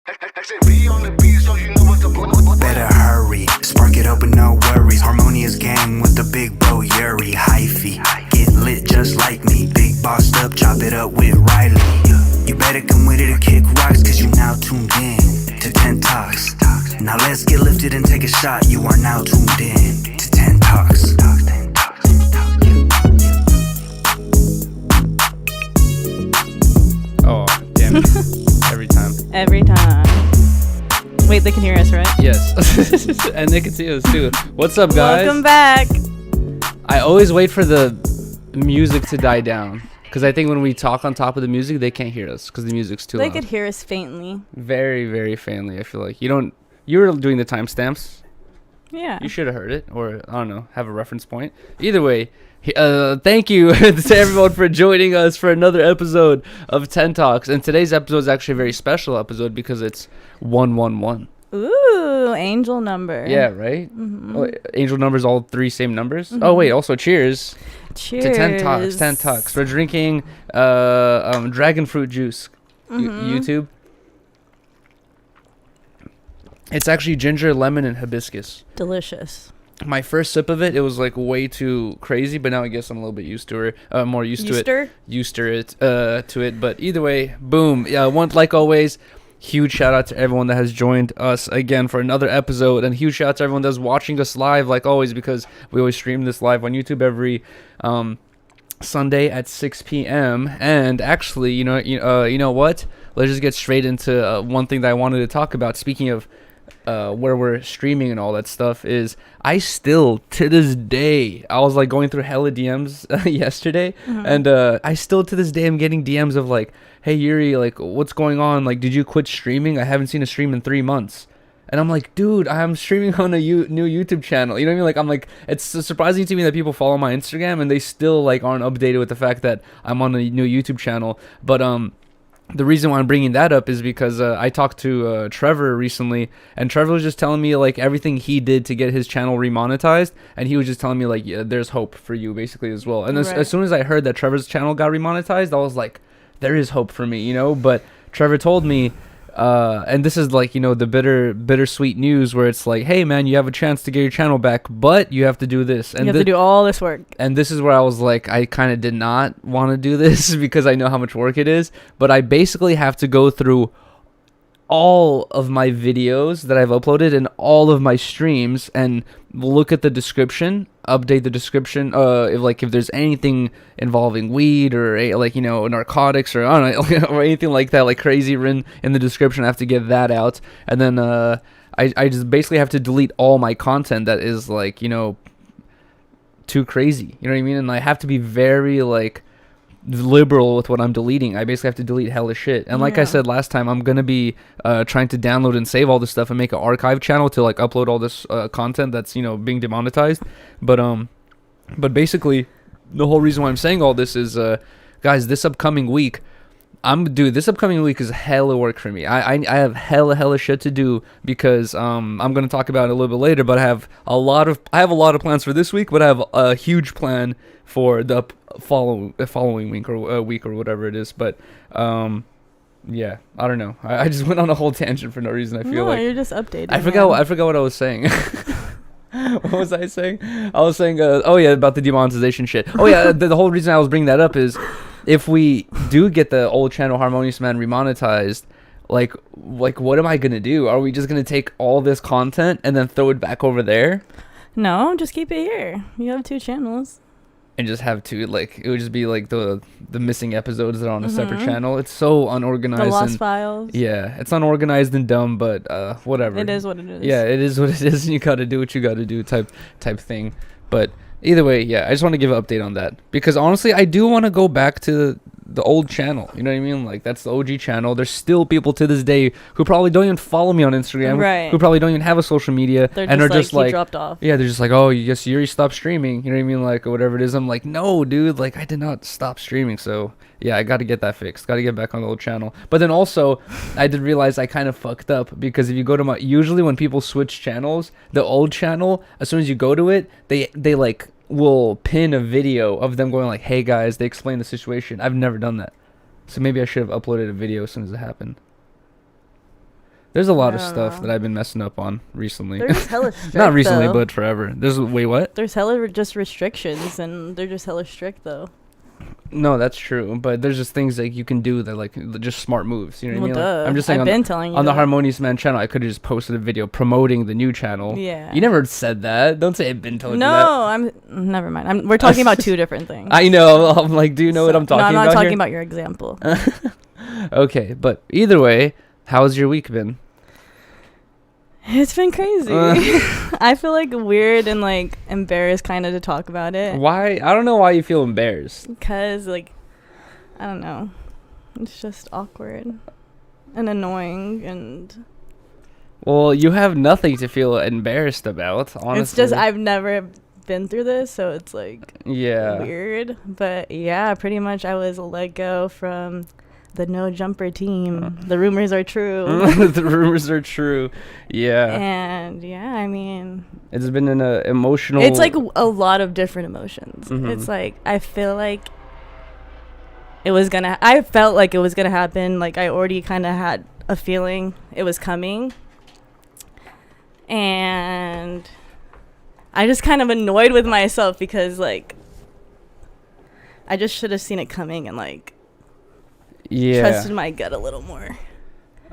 Better hurry, spark it up with no worries. Harmonious gang with the big bro Yuriy. Hyphy, get lit just like me. Big bossed up, chop it up with Rylee. You better come with it to kick rocks, cause you now tuned in to 10 Talks. Now let's get lifted and take a shot. You are now tuned in to 10 Talks. Oh, damn it. Every time. Every time. Wait, they can hear us, right? Yes. And they can see us too. What's up, guys? Welcome back. I always wait for the music to die down. Because I think when we talk on top of the music, they can't hear us because the music's too loud. They could hear us faintly. Very, very faintly, I feel like. You were doing the timestamps. Yeah. You should have heard it. Or, I don't know, have a reference point. Either way, thank you to everyone for joining us for another episode of 10 Talks. And today's episode is actually a very special episode because it's 111. Ooh, angel number. Yeah, right? Mm-hmm. Oh, angel numbers, all three same numbers? Mm-hmm. Oh, wait, also cheers. Cheers. To 10 Talks, 10 Talks. We're drinking dragon fruit juice. YouTube. It's actually ginger, lemon, and hibiscus. Delicious. My first sip of it, it was like way too crazy, but now I guess I'm a little bit used to it. More used to it. But either way, boom. Yeah, like always, huge shout out to everyone that has joined us again for another episode, and huge shout out to everyone that's watching us live, like always, because we always stream this live on YouTube every Sunday at 6 p.m. And actually, you know what? Let's just get straight into one thing that I wanted to talk about. Speaking of where we're streaming and all that stuff, is I still to this day, I was like going through hella DMs yesterday, and I still to this day am getting DMs of like, hey Yuriy, like what's going on, like did you quit streaming? I haven't seen a stream in 3 months. And I'm like, dude, I'm streaming on a new YouTube channel. You know what I mean? Like, I'm like, it's surprising to me that people follow my Instagram and they still like aren't updated with the fact that I'm on a new YouTube channel. But the reason why I'm bringing that up is because I talked to Trevor recently, and Trevor was just telling me like everything he did to get his channel remonetized, and he was just telling me like, yeah, there's hope for you basically as well. And as soon as I heard that Trevor's channel got remonetized, I was like, there is hope for me, you know. But Trevor told me, and this is like, you know, the bittersweet news where it's like, hey man, you have a chance to get your channel back, but you have to do this, and you have to do all this work. And this is where I was like, I kind of did not want to do this because I know how much work it is, but I basically have to go through all of my videos that I've uploaded and all of my streams and look at the description, update the description, if there's anything involving weed or like, you know, narcotics or I don't know, or anything like that, like crazy written in the description. I have to get that out, and then I just basically have to delete all my content that is like, you know, too crazy, you know what I mean? And I have to be very like liberal with what I'm deleting. I basically have to delete hella shit. And like I said last time, I'm gonna be trying to download and save all this stuff and make an archive channel to like upload all this content that's, you know, being demonetized. But basically the whole reason why I'm saying all this is guys, this upcoming week this upcoming week is hella work for me. I have hella shit to do because I'm gonna talk about it a little bit later, but I have a lot of plans for this week, but I have a huge plan for the following week or whatever it is. But yeah, I don't know. I just went on a whole tangent for no reason. I feel like you're just updating. I forgot what I was saying. What was I saying? I was saying oh yeah, about the demonetization shit. Oh yeah, the whole reason I was bringing that up is if we do get the old channel Harmonious Man remonetized, like what am I gonna do? Are we just gonna take all this content and then throw it back over there? No, just keep it here. You have 2 channels. And just have to, like, it would just be like the missing episodes that are on a separate channel. It's so unorganized. The lost files. Yeah, it's unorganized and dumb, but whatever. It is what it is. Yeah, it is what it is, and you gotta do what you gotta do type thing. But either way, yeah, I just want to give an update on that. Because honestly, I do want to go back to the old channel. You know what I mean? Like, that's the OG channel. There's still people to this day who probably don't even follow me on Instagram. Right. Who probably don't even have a social media. And are just like, he dropped off. Yeah, they're just like, oh, you guess Yuri stopped streaming. You know what I mean? Like, or whatever it is. I'm like, no, dude. Like, I did not stop streaming. So, yeah, I got to get that fixed. Got to get back on the old channel. But then also, I did realize I kind of fucked up. Because if you go to usually when people switch channels, the old channel, as soon as you go to it, they like will pin a video of them going like, hey guys, they explain the situation. I've never done that. So maybe I should have uploaded a video as soon as it happened. There's a lot of stuff that I've been messing up on recently. They're just hella strict. Not recently, though. but forever. Wait, what? There's hella just restrictions, and they're just hella strict though. No, that's true. But there's just things like you can do that, like just smart moves. You know what I mean? Like, I'm just saying. On the Harmonious Man channel, I could have just posted a video promoting the new channel. Yeah. You never said that. Don't say I've been told you that. No, never mind. We're talking about two different things. I know. I'm like, do you know what I'm talking about? No, I'm not talking here? about your example. Okay, but either way, how's your week been? It's been crazy. I feel like weird and like embarrassed kind of to talk about it. Why? I don't know why you feel embarrassed. Because like, I don't know. It's just awkward and annoying and... Well, you have nothing to feel embarrassed about, honestly. It's just I've never been through this, so it's like weird. But yeah, pretty much I was let go from... the no jumper team. The rumors are true. The rumors are true. Yeah. And yeah, I mean, it's been an emotional. It's like a lot of different emotions. Mm-hmm. It's like I feel like I felt like it was gonna happen. Like I already kind of had a feeling it was coming, and I just kind of annoyed with myself because like I just should have seen it coming and like. Trusted my gut a little more.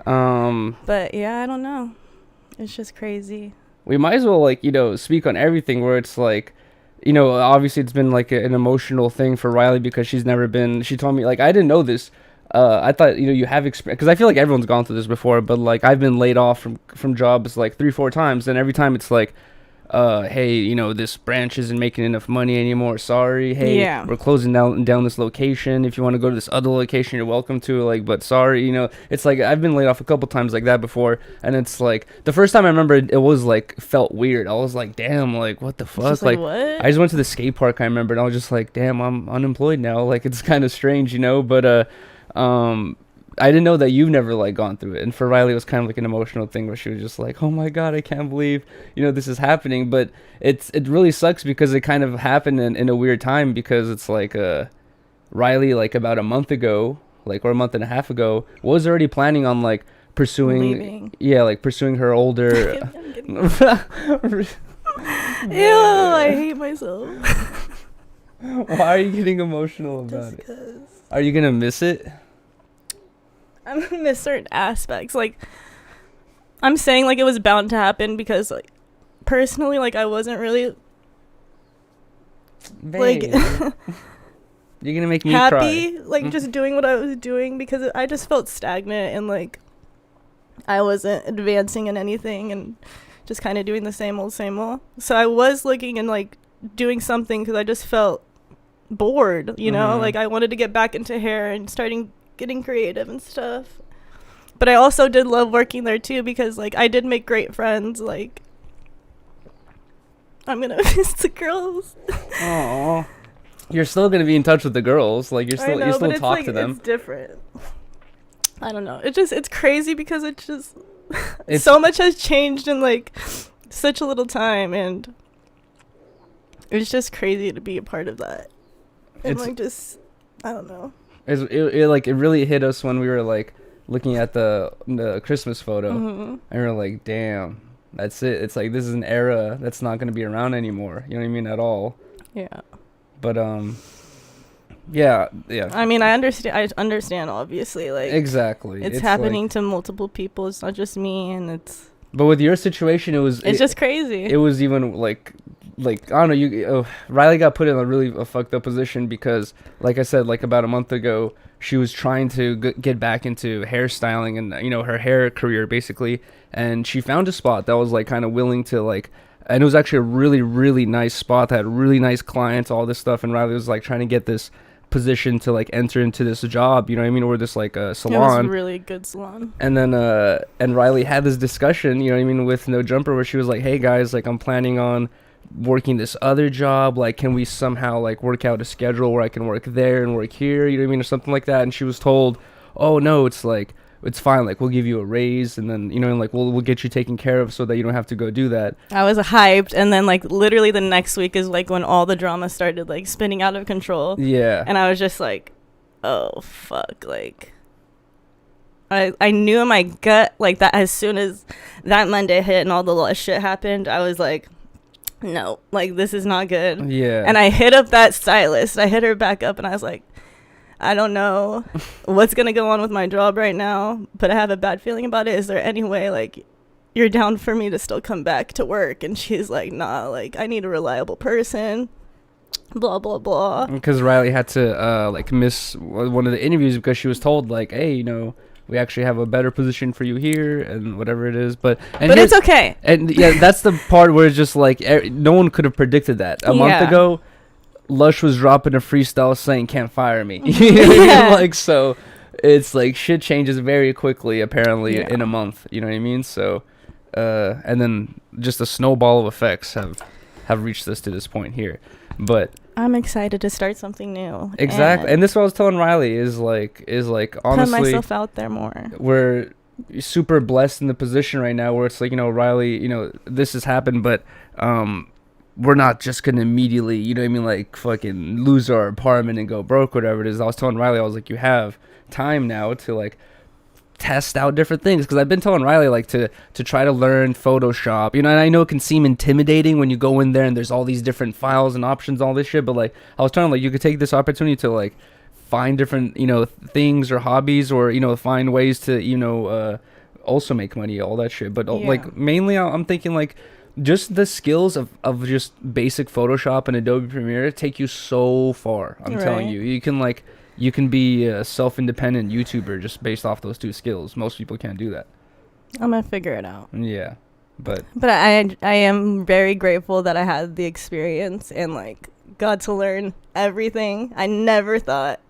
But yeah, I don't know. It's just crazy. We might as well like, speak on everything where it's like, obviously it's been like an emotional thing for Rylee because she told me like, I didn't know this. I thought, you have experience, because I feel like everyone's gone through this before, but like I've been laid off from jobs like 3-4 times, and every time it's like, hey, this branch isn't making enough money anymore. Sorry. Hey, we're closing down this location. If you want to go to this other location, you're welcome to. Like, but sorry, it's like I've been laid off a couple times like that before, and it's like the first time I remember it was like felt weird. I was like, damn, like what the fuck? Like what? I just went to the skate park. I remember, and I was just like, damn, I'm unemployed now. Like it's kind of strange, But I didn't know that you've never like gone through it, and for Rylee it was kind of like an emotional thing where she was just like, oh my god, I can't believe this is happening. But it really sucks because it kind of happened in a weird time, because it's like Rylee like about a month ago, like, or a month and a half ago, was already planning on like pursuing pursuing her older Ew, I hate myself. Why are you getting emotional about it? Are you gonna miss it? I'm gonna miss certain aspects. Like, I'm saying like it was bound to happen because like personally, like I wasn't really like you're gonna make me happy cry. like just doing what I was doing, because I just felt stagnant and like I wasn't advancing in anything and just kind of doing the same old. So I was looking and like doing something because I just felt bored, like I wanted to get back into hair and getting creative and stuff. But I also did love working there too, because like I did make great friends. Like I'm gonna miss the girls. Aww. You're still gonna be in touch with the girls, like you still talk to them. It's different. I don't know, it's crazy because it's so much has changed in like such a little time, and it's just crazy to be a part of that. And like just I don't know. It really hit us when we were like looking at the Christmas photo, and we were like, damn, that's it. It's like this is an era that's not going to be around anymore. You know what I mean? At all. Yeah. But yeah. I mean, I understand obviously, like exactly. It's happening to multiple people. It's not just me, and it's. But with your situation, it's just crazy. It was even like I don't know, Rylee got put in a really fucked up position because, like I said, like about a month ago, she was trying to get back into hairstyling and her hair career basically, and she found a spot that was like kind of willing to like, and it was actually a really really nice spot that had really nice clients, all this stuff, and Rylee was like trying to get this position to like enter into this job, or this like a salon. It was a really good salon. And then and Rylee had this discussion, with No Jumper, where she was like, hey guys, like I'm planning on working this other job, like can we somehow like work out a schedule where I can work there and work here, or something like that. And she was told, oh no, it's like it's fine, like we'll give you a raise, and then and like we'll get you taken care of so that you don't have to go do that. I was hyped, and then like literally the next week is like when all the drama started like spinning out of control. Yeah. And I was just like, oh fuck, like I knew in my gut, like, that as soon as that Monday hit and all the little shit happened, I was like, no, like, this is not good. Yeah. And I hit up that stylist. I hit her back up and I was like, I don't know what's going to go on with my job right now, but I have a bad feeling about it. Is there any way, like, you're down for me to still come back to work? And she's like, nah, like, I need a reliable person. Blah, blah, blah. Because Rylee had to, like, miss one of the interviews because she was told, like, hey, you know, we actually have a better position for you here and whatever it is. But it's okay. And, yeah, that's the part where it's just, like, no one could have predicted that. A month ago, Lush was dropping a freestyle saying, can't fire me. Like, so it's, like, shit changes very quickly, apparently, in a month. You know what I mean? So, and then just a snowball of effects have reached us to this point here. But I'm excited to start something new. Exactly. And this is what I was telling Rylee is like honestly, put myself out there more. We're super blessed in the position right now where it's like, you know, Rylee, you know, this has happened, but we're not just gonna immediately, you know what I mean, like fucking lose our apartment and go broke, whatever it is. I was telling Rylee, I was like, you have time now to like test out different things, because I've been telling Rylee like to try to learn Photoshop, you know, and I know it can seem intimidating when you go in there and there's all these different files and options, all this shit, but like I was telling her, like, you could take this opportunity to like find different, you know, things or hobbies, or, you know, find ways to, you know, also make money, all that shit. But like mainly I'm thinking like just the skills of just basic Photoshop and Adobe Premiere take you so far. I'm telling you, you can be a self-independent YouTuber just based off those two skills. Most people can't do that. I'm gonna figure it out. Yeah, but I am very grateful that I had the experience and like got to learn everything. I never thought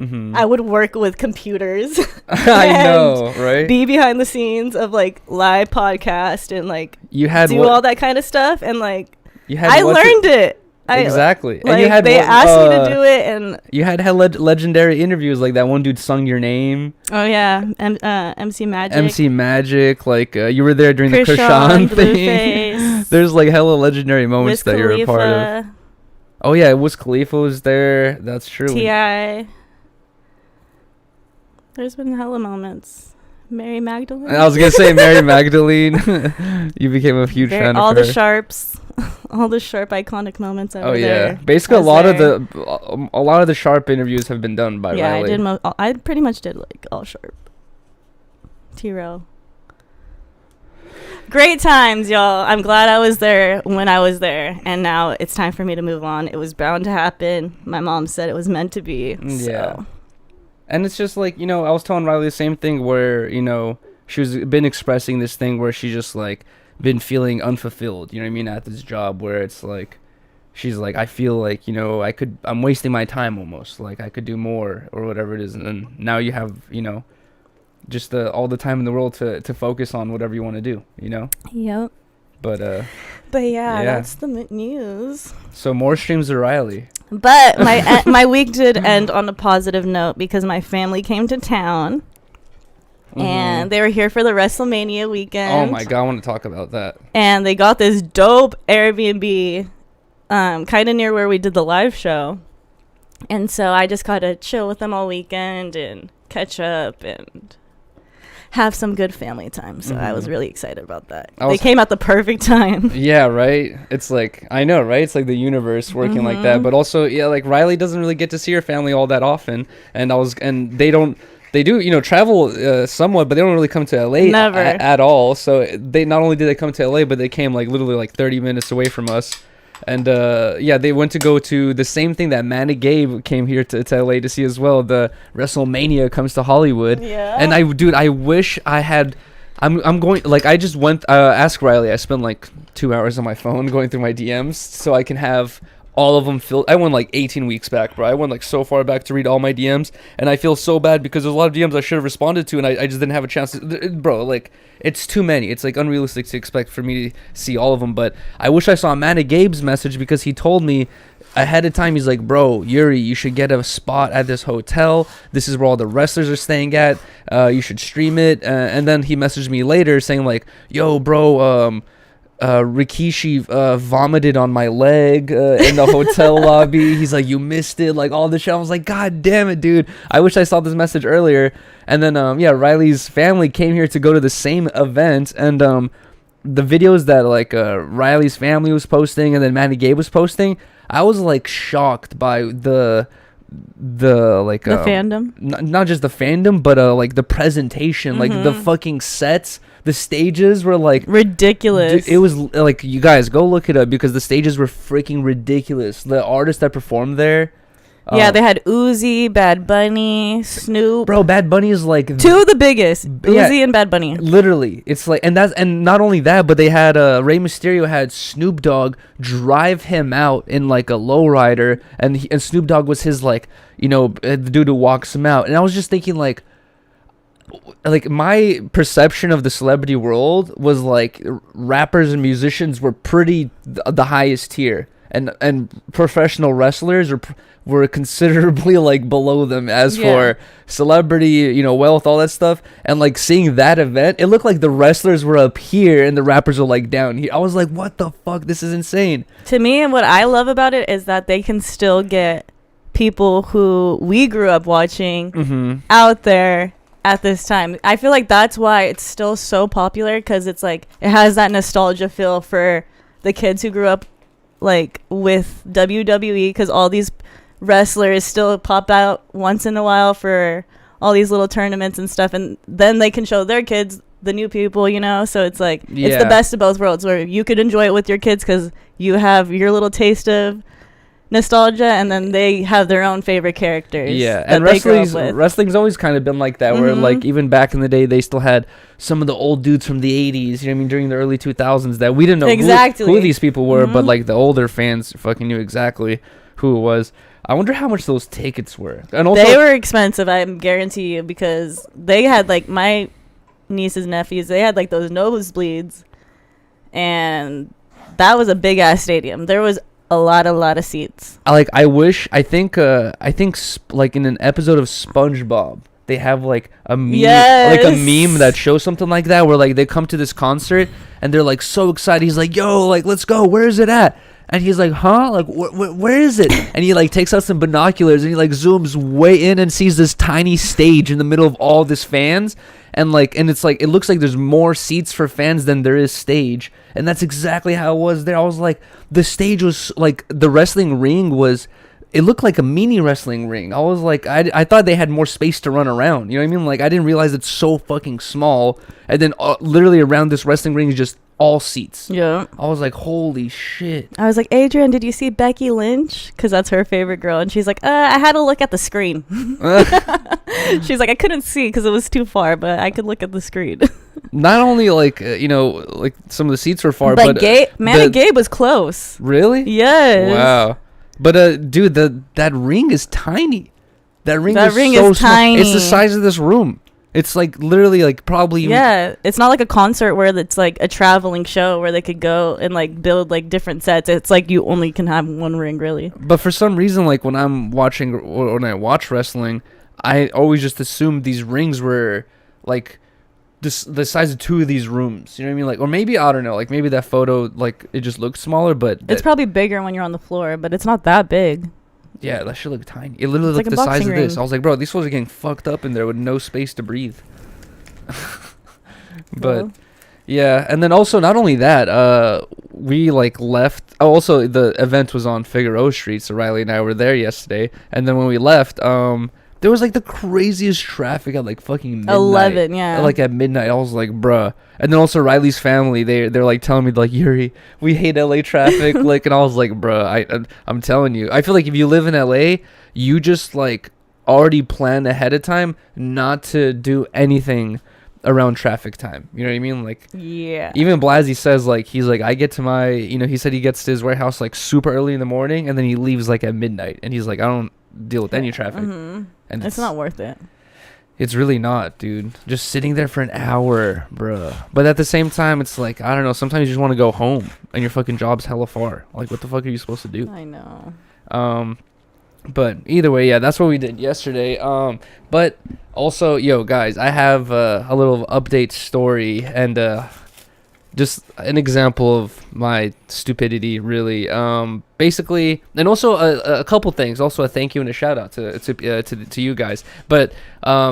I would work with computers. I know, right? Be behind the scenes of like live podcast and like do all that kind of stuff, and like I learned it. Exactly. Like, and you had they asked me to do it, and you had legendary interviews, like that one dude sung your name. Oh yeah, MC Magic. MC Magic, like you were there during the Krishan thing. There's like hella legendary moments that you're a part of. Oh yeah, Wiz Khalifa was there. That's true. T.I. There's been hella moments. Mary Magdalene. I was gonna say Mary Magdalene. You became a huge fan of her. All the sharp iconic moments over there. Oh yeah, basically a lot of the sharp interviews have been done by Rylee. Yeah, I pretty much did like all sharp. T-Row. Great times, y'all. I'm glad I was there when I was there, and now it's time for me to move on. It was bound to happen. My mom said it was meant to be. Yeah. So. And it's just like, you know, I was telling Rylee the same thing where, you know, she's been expressing this thing where she just like been feeling unfulfilled, you know what I mean, at this job, where it's like she's like, I feel like, you know, I'm wasting my time almost, like I could do more or whatever it is. And then now you have, you know, just all the time in the world to focus on whatever you want to do, you know. Yep. But yeah, that's the news. So more streams of Rylee. But my week did end on a positive note because my family came to town. And they were here for the Wrestlemainia weekend. Oh my god, I want to talk about that. And they got this dope Airbnb kind of near where we did the live show. And so I just got to chill with them all weekend and catch up and have some good family time. So I was really excited about that. They came at the perfect time. Yeah, right? It's like, I know, right? It's like the universe working like that. But also, yeah, like Rylee doesn't really get to see her family all that often. And they do, you know, travel somewhat, but they don't really come to LA at all. So they not only did they come to LA, but they came like literally like 30 minutes away from us. And they went to go to the same thing that Manny Gabe came here to LA to see as well. The Wrestlemainia comes to Hollywood. Yeah. And I wish I had. I'm going, like, I just went ask Rylee. I spent like 2 hours on my phone going through my DMs so I can have all of them filled. I went like 18 weeks back, bro. I went like so far back to read all my DMs, and I feel so bad because there's a lot of DMs I should have responded to, and I just didn't have a chance to, bro. Like, it's too many. It's like unrealistic to expect for me to see all of them. But I wish I saw Manny Gabe's message, because he told me ahead of time. He's like, bro, Yuriy, you should get a spot at this hotel. This is where all the wrestlers are staying at. You should stream it. And then he messaged me later saying like, yo, bro, Rikishi vomited on my leg in the hotel lobby. He's like, you missed it, like all the shit. I was like, God damn it, dude. I wish I saw this message earlier. And then Rylee's family came here to go to the same event, and the videos that like Rylee's family was posting and then Manny Gabe was posting, I was like shocked by the fandom, not just the fandom, but like the presentation, like the fucking sets. The stages were like ridiculous. It was like, you guys go look it up because the stages were freaking ridiculous. The artists that performed there. Yeah, they had Uzi, Bad Bunny, Snoop. Bro, Bad Bunny is like two of the biggest. Uzi and Bad Bunny. Literally, it's like, and not only that, but they had Rey Mysterio had Snoop Dogg drive him out in like a lowrider, and Snoop Dogg was his like, the dude who walks him out. And I was just thinking like my perception of the celebrity world was like rappers and musicians were pretty the highest tier, and professional wrestlers were considerably like below them as for celebrity, wealth, all that stuff. And like seeing that event, it looked like the wrestlers were up here and the rappers were like down here. I was like, what the fuck? This is insane. To me, and what I love about it is that they can still get people who we grew up watching out there at this time. I feel like that's why it's still so popular, because it's like it has that nostalgia feel for the kids who grew up like with WWE, because all these wrestlers still pop out once in a while for all these little tournaments and stuff, and then they can show their kids the new people, so it's like it's the best of both worlds, where you could enjoy it with your kids because you have your little taste of nostalgia, and then they have their own favorite characters. And wrestling's always kind of been like that, where like even back in the day they still had some of the old dudes from the 80s, during the early 2000s, that we didn't know who these people were, but like the older fans fucking knew exactly who it was. I wonder how much those tickets were. And also, they were expensive, I guarantee you, because they had like my nieces and nephews, they had like those nosebleeds, and that was a big ass stadium. There was a lot of seats. I think like in an episode of SpongeBob, they have like a meme, like a meme that shows something like that, where like they come to this concert and they're like so excited. He's like, yo, like let's go, where is it at? And he's like, huh? Like, where is it? And he like takes out some binoculars and he like zooms way in and sees this tiny stage in the middle of all this fans. And it's like, it looks like there's more seats for fans than there is stage. And that's exactly how it was there. I was like, the stage was like, the wrestling ring it looked like a mini wrestling ring. I was like, I thought they had more space to run around. You know what I mean? Like, I didn't realize it's so fucking small. And then literally around this wrestling ring is just all seats. Yeah. I was like, holy shit. I was like, Adrian, did you see Becky Lynch? Because that's her favorite girl. And she's like, I had to look at the screen. She's like, I couldn't see because it was too far, but I could look at the screen. Not only like, like some of the seats were far, but Manny Gabe was close. Really? Yes. Wow. But dude, that ring is tiny. That ring is so tiny. Small. It's the size of this room. It's like literally like probably. Yeah, it's not like a concert where it's like a traveling show where they could go and like build like different sets. It's like you only can have one ring, really. But for some reason, like when I watch wrestling, I always just assumed these rings were like the size of two of these rooms. You know what I mean? Like, or maybe, I don't know, like maybe that photo, like it just looks smaller, but it's probably bigger when you're on the floor, but it's not that big. Yeah, that shit looked tiny. It literally looked like the size of this. I was like, bro, these fools are getting fucked up in there with no space to breathe. But yeah, and then also not only that, we like left. Oh, also the event was on Figueroa Street, so Rylee and I were there yesterday. And then when we left, there was like the craziest traffic at like fucking midnight. 11, yeah. Like at midnight, I was like, bruh. And then also Rylee's family, they're like telling me like, Yuri, we hate LA traffic. Like, and I was like, bruh, I'm telling you, I feel like if you live in LA, you just like already plan ahead of time not to do anything around traffic time. You know what I mean? Like, yeah. Even Blasey says like, he's like, I get to my, he said he gets to his warehouse like super early in the morning, and then he leaves like at midnight, and he's like, I don't deal with any traffic. Mm-hmm. And it's not worth it. It's really not, dude. Just sitting there for an hour, bruh. But at the same time, it's like, I don't know, sometimes you just want to go home and your fucking job's hella far. Like, what the fuck are you supposed to do? I know. But either way, yeah, that's what we did yesterday. But also, yo, guys, I have a little update story, and just an example of my stupidity, really. Basically, and also a couple things. Also, a thank you and a shout out to you guys. But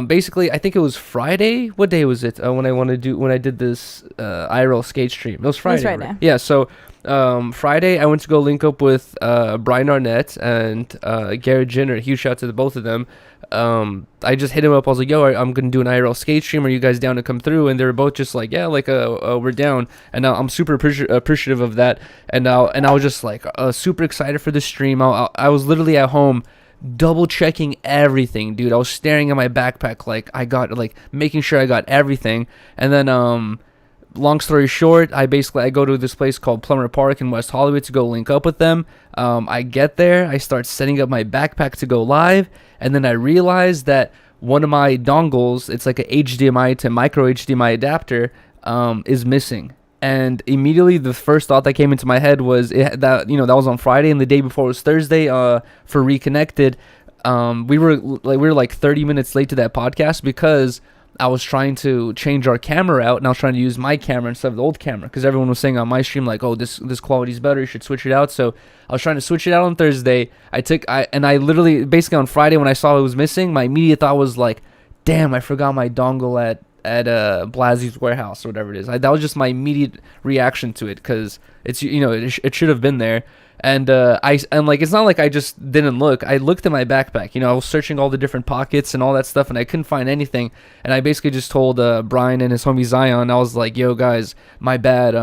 basically, I think it was Friday. What day was it? When I did this IRL skate stream. It was Friday. Right? Yeah. So Friday, I went to go link up with Brian Arnett and Garret Ginner. Huge shout out to both of them. I just hit him up. I was like, yo, I'm gonna do an IRL skate stream. Are you guys down to come through? And they were both just like, yeah, like we're down. And now I'm super appreciative of that. And I was just like super excited for the stream. I was literally at home double checking everything, dude. I was staring at my backpack, like I got, like, making sure I got everything. And then long story short, I go to this place called Plummer Park in West Hollywood to go link up with them. I get there, I start setting up my backpack to go live, and then I realize that one of my dongles, it's like a HDMI to micro HDMI adapter, is missing. And immediately the first thought that came into my head was that was on Friday, and the day before was Thursday. For Reconnected, we were like 30 minutes late to that podcast because I was trying to change our camera out, and I was trying to use my camera instead of the old camera, because everyone was saying on my stream, like, oh, this quality's better, you should switch it out. So I was trying to switch it out on Thursday. I literally, basically on Friday when I saw it was missing, my immediate thought was like, damn, I forgot my dongle at Blasie's warehouse or whatever it is. That was just my immediate reaction to it, because it's, it should have been there. And like, it's not like I just didn't look. I looked in my backpack. I was searching all the different pockets and all that stuff, and I couldn't find anything. And I basically just told Brian and his homie Zion, I was like, yo, guys, my bad.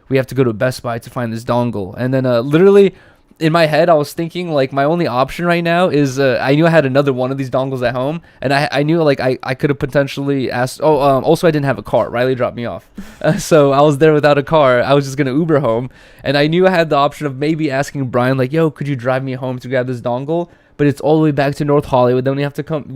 We have to go to Best Buy to find this dongle. And then literally in my head, I was thinking, like, my only option right now is I knew I had another one of these dongles at home, and I knew, like, I could have potentially asked. Also, I didn't have a car. Rylee dropped me off, so I was there without a car. I was just gonna Uber home, and I knew I had the option of maybe asking Brian, like, yo, could you drive me home to grab this dongle? But it's all the way back to North Hollywood. Then we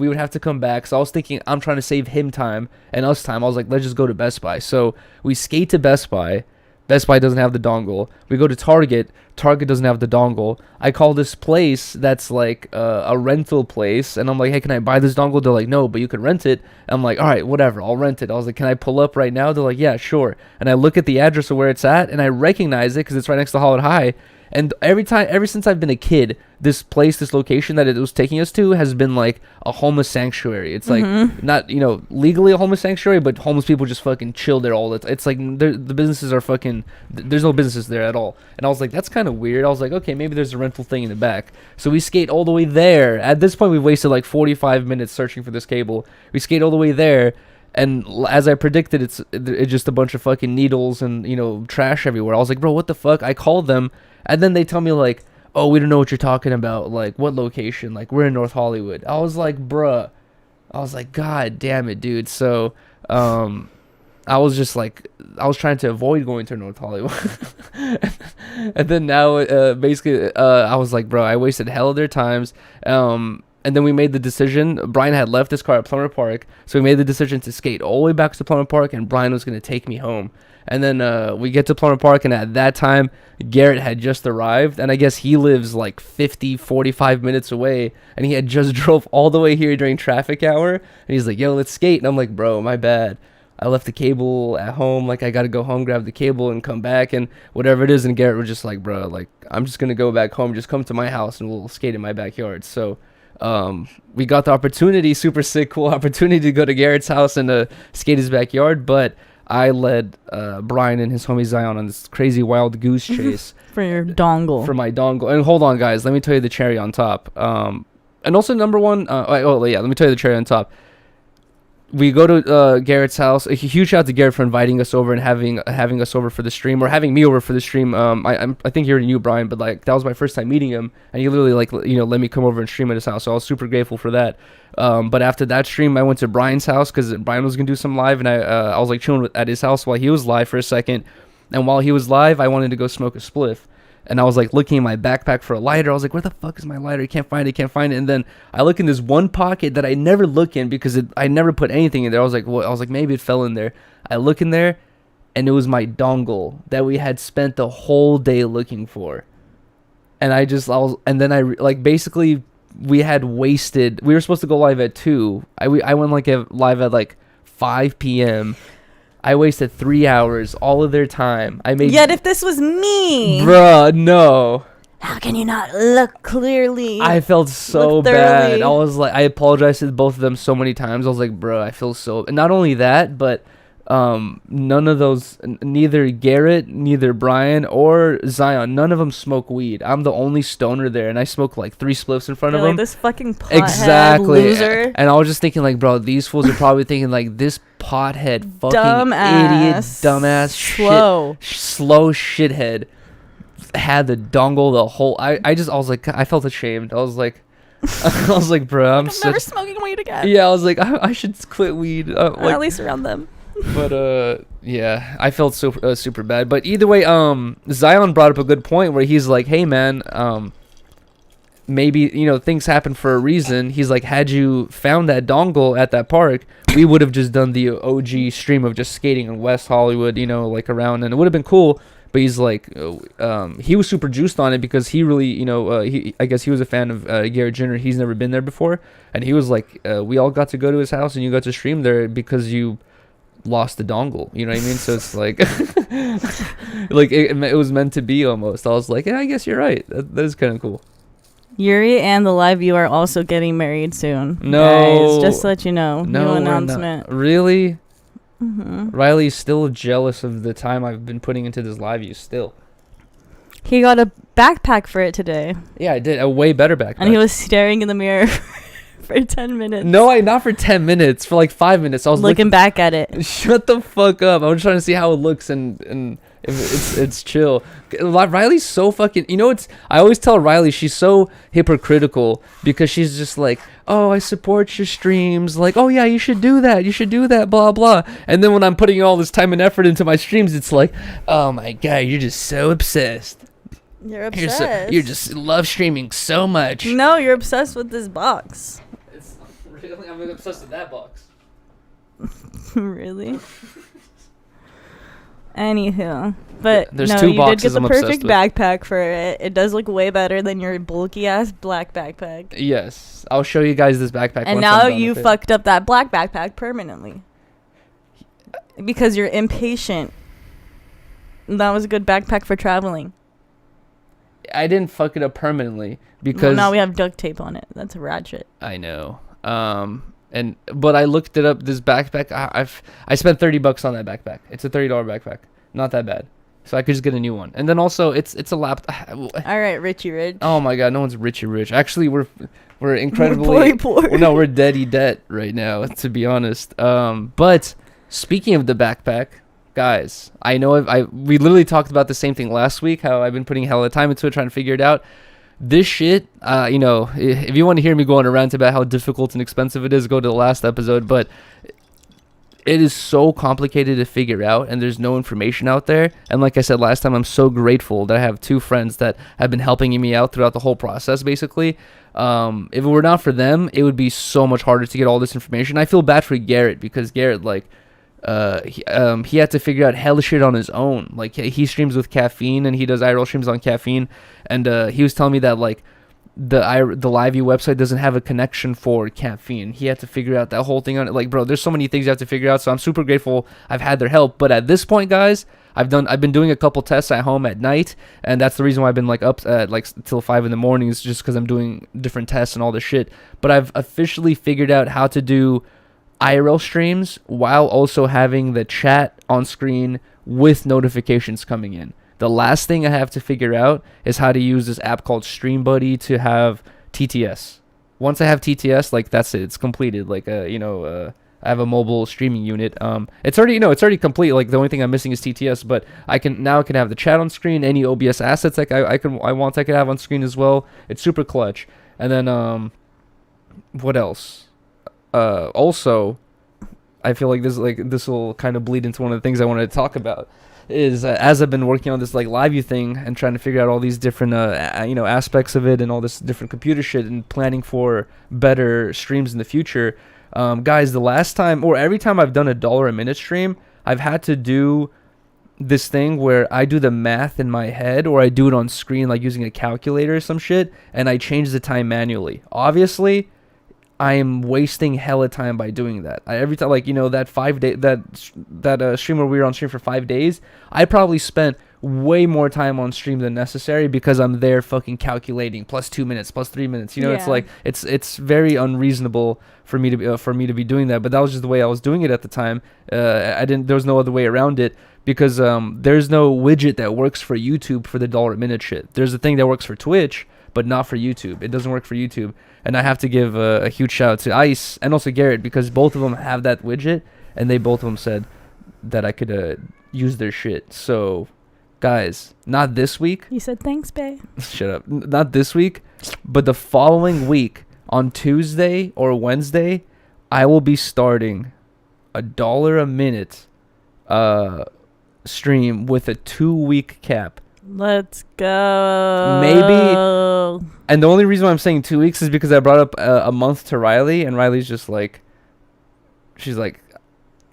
would have to come back. So I was thinking, I'm trying to save him time and us time. I was like, let's just go to Best Buy. So we skate to Best Buy. Best Buy doesn't have the dongle. We go to Target. Target doesn't have the dongle. I call this place that's like a rental place, and I'm like, hey, can I buy this dongle? They're like, no, but you can rent it. I'm like, all right, whatever, I'll rent it. I was like, can I pull up right now? They're like, yeah, sure. And I look at the address of where it's at, and I recognize it because it's right next to Hollywood High. And ever since I've been a kid, this location that it was taking us to has been like a homeless sanctuary. It's like not, legally a homeless sanctuary, but homeless people just fucking chill there all the time. It's like the businesses are fucking, there's no businesses there at all. And I was like, that's kind of weird. I was like, okay, maybe there's a rental thing in the back. So we skate all the way there. At this point, we've wasted like 45 minutes searching for this cable. We skate all the way there. And as I predicted, it's just a bunch of fucking needles and, trash everywhere. I was like, bro, what the fuck? I called them. And then they tell me, like, oh, we don't know what you're talking about. Like, what location? Like, we're in North Hollywood. I was like, bruh. I was like, God damn it, dude. So, I was just like, I was trying to avoid going to North Hollywood. And then now, basically, I was like, bro, I wasted hell of their times. And then we made the decision. Brian had left his car at Plummer Park. So we made the decision to skate all the way back to Plummer Park, and Brian was going to take me home. And then we get to Plummer Park, and at that time, Garret had just arrived. And I guess he lives like 45 minutes away. And he had just drove all the way here during traffic hour. And he's like, yo, let's skate. And I'm like, bro, my bad. I left the cable at home. Like, I got to go home, grab the cable, and come back, and whatever it is. And Garret was just like, bro, like, I'm just going to go back home. Just come to my house, and we'll skate in my backyard. So we got the opportunity, super sick, cool opportunity to go to Garrett's house and skate his backyard. But I led Brian and his homie Zion on this crazy wild goose chase. For your dongle. For my dongle. And hold on, guys. Let me tell you the cherry on top. And also, number one, let me tell you the cherry on top. We go to Garrett's house. A huge shout out to Garret for inviting us over and having us over for the stream, or having me over for the stream. I think you're new, Brian, but like that was my first time meeting him, and he literally let me come over and stream at his house. So I was super grateful for that. But after that stream, I went to Brian's house because Brian was gonna do some live, and I was like chilling at his house while he was live for a second. And while he was live, I wanted to go smoke a spliff. And I was like looking in my backpack for a lighter. I was like, where the fuck is my lighter? I can't find it. And then I look in this one pocket that I never look in because I never put anything in there. I was like, maybe it fell in there. I look in there, and it was my dongle that we had spent the whole day looking for. And basically we had wasted. We were supposed to go live at 2. I went live at like 5 p.m. I wasted 3 hours, all of their time. Yet if this was me, bruh, no. How can you not look clearly? I felt so bad. I was like, I apologized to both of them so many times. I was like, bro, I feel so. And not only that, but none of those, neither Garret, neither Brian or Zion, none of them smoke weed. I'm the only stoner there, and I smoke like 3 spliffs in front of them. This fucking pothead loser. And I was just thinking, like, bro, these fools are probably thinking like, this pothead fucking idiot, dumbass, slow shithead had the dongle the whole. I was like, I felt ashamed. I was like, bro, I'm never smoking weed again. Yeah, I was like, I should quit weed. Like, at least around them. But yeah, I felt super bad. But either way, Zion brought up a good point where he's like, hey man, maybe things happen for a reason. He's like, had you found that dongle at that park, we would have just done the OG stream of just skating in West Hollywood, like around, and it would have been cool. But he's like, he was super juiced on it because he really, I guess he was a fan of Garret Ginner. He's never been there before. And he was like, we all got to go to his house and you got to stream there because you lost the dongle. You know what I mean? So it's like, like it was meant to be almost. I was like, yeah, I guess you're right. That is kind of cool. Yuriy and the LiveU are also getting married soon. No. Guys, just to let you know. No, new announcement. Really? Mm-hmm. Riley's still jealous of the time I've been putting into this LiveU still. He got a backpack for it today. Yeah, I did. A way better backpack. And he was staring in the mirror for 10 minutes. No, not for 10 minutes. For like 5 minutes. I was looking back at it. Shut the fuck up. I was trying to see how it looks and if it's chill. Riley's so fucking... I always tell Rylee she's so hypocritical because she's just like, oh, I support your streams. Like, oh, yeah, you should do that, blah, blah. And then when I'm putting all this time and effort into my streams, it's like, oh, my God, you're just so obsessed. You're obsessed. You just love streaming so much. No, you're obsessed with this box. It's really... I'm obsessed with that box. Really? Anywho, but there's no, 2 you boxes did get the I'm perfect backpack for it. It does look way better than your bulky ass black backpack. Yes, I'll show you guys this backpack. And now you fucked up that black backpack permanently because you're impatient. That was a good backpack for traveling. I didn't fuck it up permanently because now we have duct tape on it. That's a ratchet. I know. But I looked it up. This backpack, I spent $30 on that backpack. It's a $30 backpack. Not that bad. So I could just get a new one. And then also it's a laptop. All right, Richie Rich. Oh my God, no one's Richie Rich. Actually, we're incredibly poor. Well, no, we're deady debt right now, to be honest. But speaking of the backpack, guys, I know we literally talked about the same thing last week. How I've been putting hella time into it, trying to figure it out. This shit, if you want to hear me go on a rant about how difficult and expensive it is, go to the last episode. But it is so complicated to figure out, and there's no information out there. And like I said last time, I'm so grateful that I have 2 friends that have been helping me out throughout the whole process, basically. If it were not for them, it would be so much harder to get all this information. I feel bad for Garret because Garret, like, he had to figure out hella shit on his own. Like, he streams with caffeine and he does IRL streams on caffeine, and he was telling me that like the LiveU website doesn't have a connection for caffeine. He had to figure out that whole thing on it. Like, bro, there's so many things you have to figure out. So I'm super grateful I've had their help. But at this point, guys, I've been doing a couple tests at home at night, and that's the reason why I've been like up at like till 5 in the morning, is just because I'm doing different tests and all this shit. But I've officially figured out how to do IRL streams while also having the chat on screen with notifications coming in. The last thing I have to figure out is how to use this app called StreamBuddy to have TTS. Once I have TTS, like, that's it. It's completed. Like, I have a mobile streaming unit. It's already complete. Like, the only thing I'm missing is TTS, but I can have the chat on screen. Any OBS assets like I could have on screen as well. It's super clutch. And then what else? Also, I feel like this will kind of bleed into one of the things I wanted to talk about. Is as I've been working on this like LiveU thing and trying to figure out all these different aspects of it and all this different computer shit and planning for better streams in the future, guys, the last time or every time I've done $1 a minute stream, I've had to do this thing where I do the math in my head or I do it on screen, like using a calculator or some shit, and I change the time manually. Obviously, I am wasting hella time by doing that. Every time, like, you know, that 5 day that stream where we were on stream for 5 days, I probably spent way more time on stream than necessary because I'm there fucking calculating plus 2 minutes, plus 3 minutes. You know, it's like it's very unreasonable for me to be doing that. But that was just the way I was doing it at the time. There was no other way around it because there's no widget that works for YouTube for the $1 shit. There's a thing that works for Twitch, but not for YouTube. It doesn't work for YouTube. And I have to give a huge shout out to Ice and also Garret because both of them have that widget, and they both of them said that I could use their shit. So, guys, not this week. You said thanks, babe. Shut up. Not this week, but the following week on Tuesday or Wednesday, I will be starting $1 a minute stream with a 2-week cap. Let's go. Maybe. And the only reason why I'm saying 2 weeks is because I brought up a month to Rylee, and Riley's just like, she's like,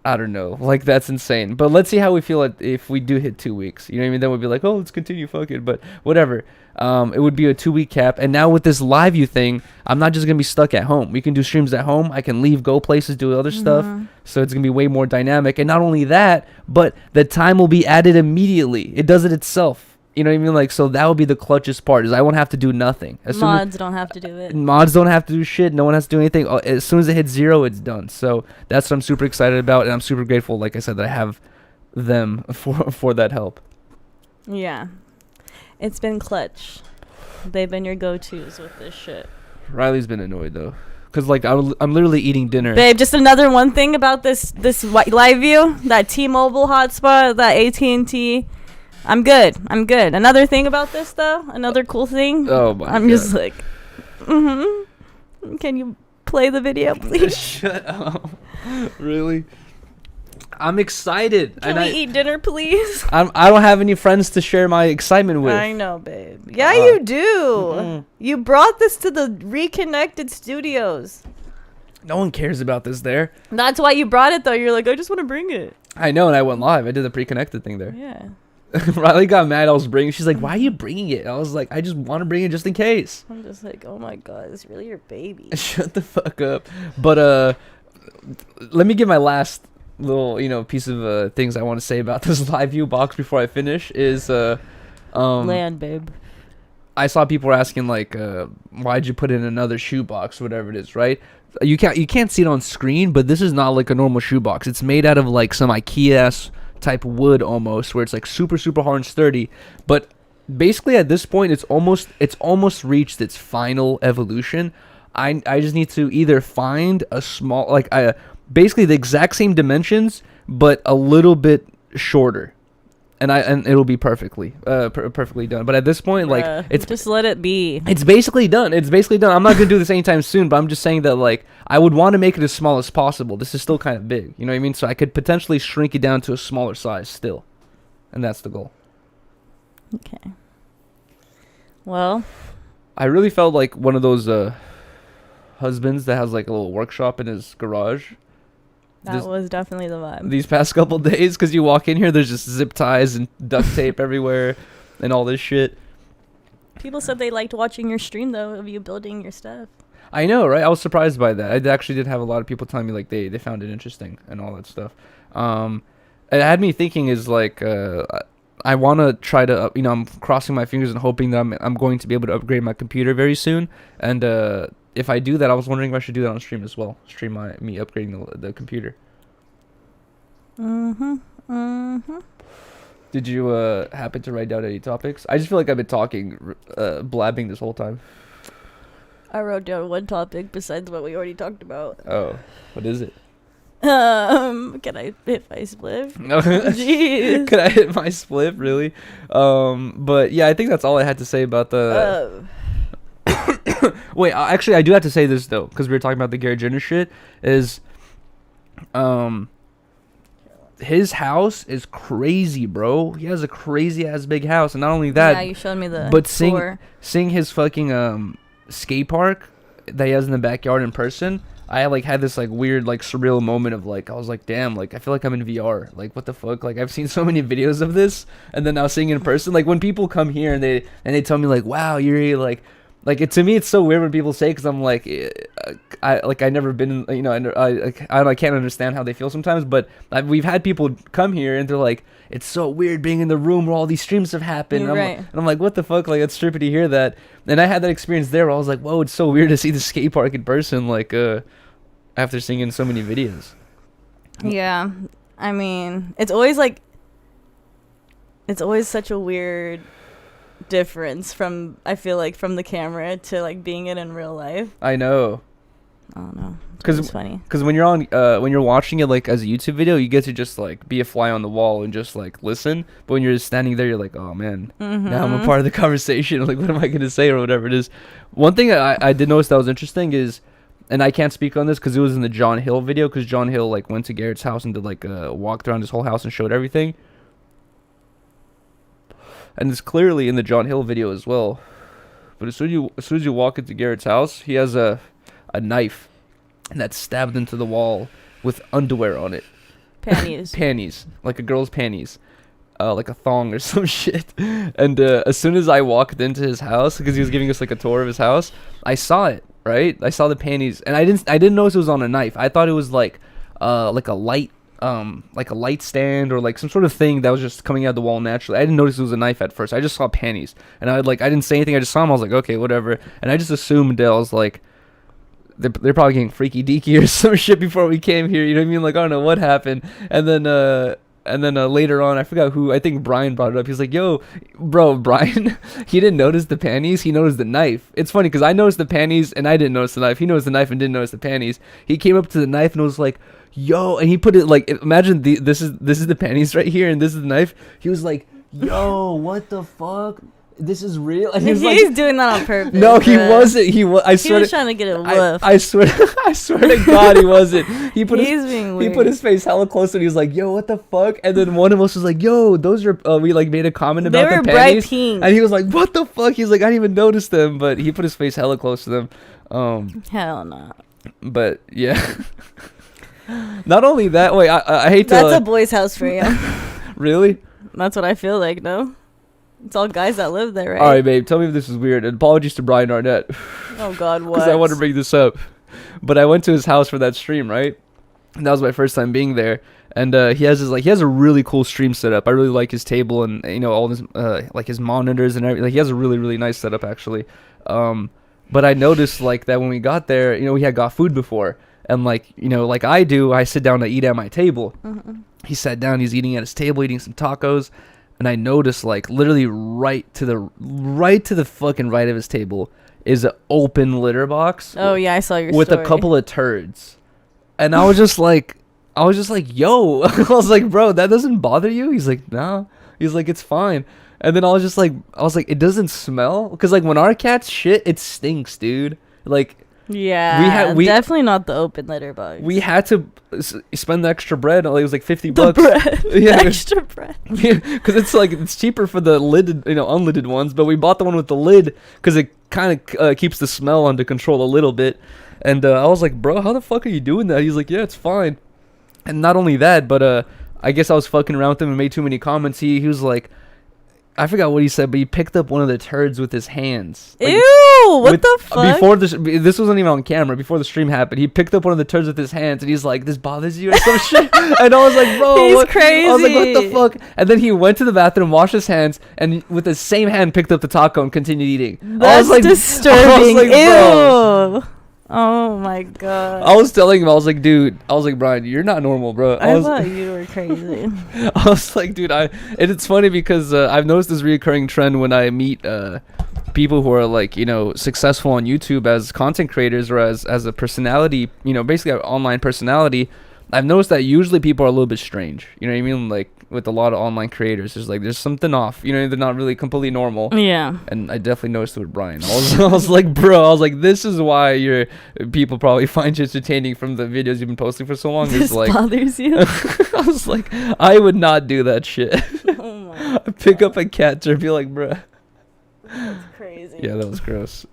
I don't know, like, that's insane. But let's see how we feel if we do hit 2 weeks. You know what I mean? Then we'd be like, oh, let's continue, fuck it. But whatever. It would be a 2-week cap. And now with this LiveU thing, I'm not just gonna be stuck at home. We can do streams at home. I can leave, go places, do other stuff. So it's gonna be way more dynamic. And not only that, but the time will be added immediately. It does it itself. You know what I mean? Like, so that would be the clutchest part, is I won't have to do nothing. Mods don't have to do it. Mods don't have to do shit. No one has to do anything. As soon as it hits 0, it's done. So that's what I'm super excited about, and I'm super grateful, like I said, that I have them for that help. Yeah. It's been clutch. They've been your go-tos with this shit. Riley's been annoyed, though. Because, like, I'm literally eating dinner. Babe, just another one thing about this LiveU, that T-Mobile hotspot, that AT&T... I'm good. Another thing about this, though, another cool thing. Oh my I'm God. just like, Can you play the video, please? Shut up. Really? I'm excited. Can we eat dinner, please? I don't have any friends to share my excitement with. I know, babe. Yeah, you do. You brought this to the Reconnected Studios. No one cares about this there. That's why you brought it, though. You're like, I just want to bring it. I know, and I went live. I did the pre-connected thing there. Yeah. Rylee got mad I was bringing. She's like, why are you bringing it? I was like, I just want to bring it just in case. I'm just like, oh my God, it's really your baby. Shut the fuck up. But let me give my last little piece of things I want to say about this LiveU box before I finish. Is land, babe. I saw people asking like, why'd you put in another shoebox, whatever it is, right? You can't see it on screen, but this is not like a normal shoebox. It's made out of like some IKEA type wood almost, where it's like super hard and sturdy. But basically at this point, it's almost reached its final evolution. I just need to either find a small, like, basically the exact same dimensions but a little bit shorter, and it'll be perfectly done. But at this point, like, it's just let it be. It's basically done. I'm not gonna do this anytime soon, but I'm just saying that, like, I would want to make it as small as possible. This is still kind of big, you know what I mean? So I could potentially shrink it down to a smaller size still, and that's the goal. Okay. Well, I really felt like one of those husbands that has like a little workshop in his garage. That was definitely the vibe. These past couple days, because you walk in here, there's just zip ties and duct tape everywhere and all this shit. People said they liked watching your stream, though, of you building your stuff. I know, right? I was surprised by that. I actually did have a lot of people telling me, like, they found it interesting and all that stuff. It had me thinking is, like, I want to try to, I'm crossing my fingers and hoping that I'm going to be able to upgrade my computer very soon. And if I do that, I was wondering if I should do that on stream as well. Stream me upgrading the computer. Did you happen to write down any topics? I just feel like I've been talking, blabbing this whole time. I wrote down one topic besides what we already talked about. Oh, what is it? Can I hit my spliff? Jeez. Can I hit my spliff? Really? But yeah, I think that's all I had to say about the... Wait, actually, I do have to say this, though, because we were talking about the Garret Ginner shit, is... his house is crazy, bro. He has a crazy-ass big house, and not only that... Yeah, you showed me the But tour. seeing his fucking skate park that he has in the backyard in person... I like had this like weird like surreal moment of like I was like, damn, like I feel like I'm in VR. Like, what the fuck? Like, I've seen so many videos of this, and then now seeing it in person. Like, when people come here and they tell me like, wow, Yuriy, like Like to me, it's so weird when people say, because I'm like, I never been, you know, I can't understand how they feel sometimes. But we've had people come here and they're like, it's so weird being in the room where all these streams have happened. And I'm like, what the fuck? Like, it's trippy to hear that. And I had that experience there where I was like, whoa, it's so weird to see the skate park in person. Like, after seeing it in so many videos. Yeah, I mean, it's always such a weird difference from, I feel like, from the camera to like being it in real life. I know. I don't know. It's funny. Because when you're watching it like as a YouTube video, you get to just like be a fly on the wall and just like listen. But when you're just standing there, you're like, oh man, now I'm a part of the conversation. Like, what am I gonna say or whatever it is. One thing I did notice that was interesting is, and I can't speak on this because it was in the John Hill video, because John Hill like went to Garrett's house and did like a walked around his whole house and showed everything. And it's clearly in the John Hill video as well. But as soon as you walk into Garrett's house, he has a knife, and that's stabbed into the wall with underwear on it. Panties. Panties, like a girl's panties, like a thong or some shit. And as soon as I walked into his house, because he was giving us like a tour of his house, I saw it. Right, I saw the panties, and I didn't notice it was on a knife. I thought it was like a light stand or like some sort of thing that was just coming out of the wall naturally. I didn't notice it was a knife at first. I just saw panties, and I didn't say anything. I just saw them. I was like, okay, whatever. And I just assumed I was like, they're probably getting freaky deaky or some shit before we came here. You know what I mean? Like, I don't know what happened. And then later on, I forgot who. I think Brian brought it up. He's like, yo, bro, Brian, he didn't notice the panties. He noticed the knife. It's funny because I noticed the panties and I didn't notice the knife. He noticed the knife and didn't notice the panties. He came up to the knife and was like, yo, and he put it like, imagine this is the panties right here and this is the knife. He was like, yo, what the fuck? This is real. And he's like, doing that on purpose. No, he wasn't. I swear. He was trying to get a woof. I swear to God, he wasn't. He put his face hella close and he was like, "Yo, what the fuck?" And then one of us was like, "Yo, those are." We like made a comment about the panties. They were bright pink. And he was like, "What the fuck?" He's like, "I didn't even notice them," but he put his face hella close to them. Hell no. But yeah. Not only that, wait, I hate to. That's a boy's house for you. Really? That's what I feel like. No. It's all guys that live there, right? All right, babe. Tell me if this is weird. And apologies to Brian Arnett. Oh, God, what? Because I want to bring this up. But I went to his house for that stream, right? And that was my first time being there. And he has a really cool stream setup. I really like his table and, you know, all his like his monitors and everything. Like, he has a really, really nice setup, actually. But I noticed like that when we got there, you know, we had got food before. And like, you know, like I do, I sit down to eat at my table. Mm-hmm. He sat down, he's eating at his table, eating some tacos. And I noticed, like, literally right to the fucking right of his table is an open litter box. Oh yeah, I saw your with story. A couple of turds, and I was just like, yo, I was like, bro, that doesn't bother you? He's like, no. He's like, it's fine. And then I was like, it doesn't smell, because like when our cats shit, it stinks, dude. Like. Yeah, we definitely not the open litter box. We had to spend the extra bread. Like, it was like $50. The bread, yeah, the extra bread. Because it's cheaper for the lidded, you know, unlidded ones. But we bought the one with the lid because it kind of keeps the smell under control a little bit. And I was like, bro, how the fuck are you doing that? He's like, yeah, it's fine. And not only that, but I guess I was fucking around with him and made too many comments. He was like, I forgot what he said, but he picked up one of the turds with his hands. Like, ew! What the fuck? Before this wasn't even on camera. Before the stream happened, he picked up one of the turds with his hands, and he's like, "This bothers you?" or some shit. And I was like, "Bro, he's crazy." I was like, "What the fuck?" And then he went to the bathroom, washed his hands, and with the same hand picked up the taco and continued eating. That's I was like, disturbing. I was like, ew. Oh my god. I was telling him, I was like, dude, Brian, you're not normal, bro. I thought you were crazy. I was like, dude, and it's funny because I've noticed this recurring trend when I meet people who are like, you know, successful on YouTube as content creators or as a personality, you know, basically an online personality. I've noticed that usually people are a little bit strange. You know what I mean? Like with a lot of online creators, there's something off. You know, they're not really completely normal. Yeah. And I definitely noticed it with Brian. I was like, bro, this is why people probably find you entertaining from the videos you've been posting for so long. This bothers you? I was like, I would not do that shit. Oh my God. Pick up a cat and be like, bro. That's crazy. Yeah, that was gross.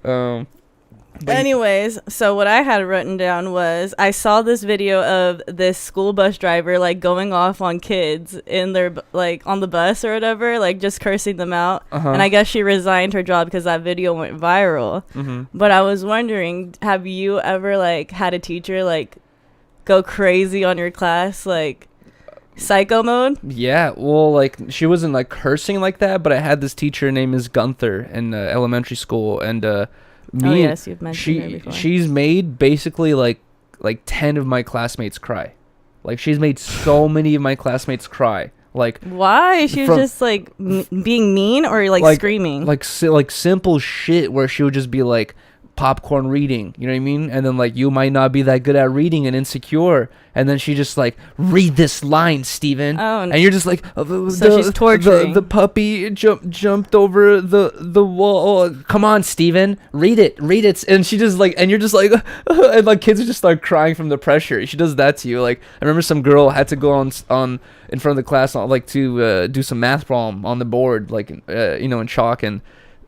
Anyways, so what I had written down was I saw this video of this school bus driver like going off on kids in their like on the bus or whatever, like just cursing them out. And I guess she resigned her job because that video went viral. But I was wondering, have you ever like had a teacher like go crazy on your class, like psycho mode? Yeah, well, like she wasn't like cursing like that, but I had this teacher named Ms. Gunther in elementary school, and you've mentioned her before. She's made basically like 10 of my classmates cry. Like she's made so many of my classmates cry. Like why? She was just like being mean or like screaming? Like simple shit where she would just be like, popcorn reading, you know what I mean? And then like, you might not be that good at reading and insecure, and then she just like, read this line, Steven. And you're just like, she's torturing. The puppy jumped over the wall. Come on, Steven, read it. And she just like, and you're just like and like kids just start crying from the pressure. She does that to you. Like I remember some girl had to go on in front of the class like to do some math problem on the board, like in chalk, and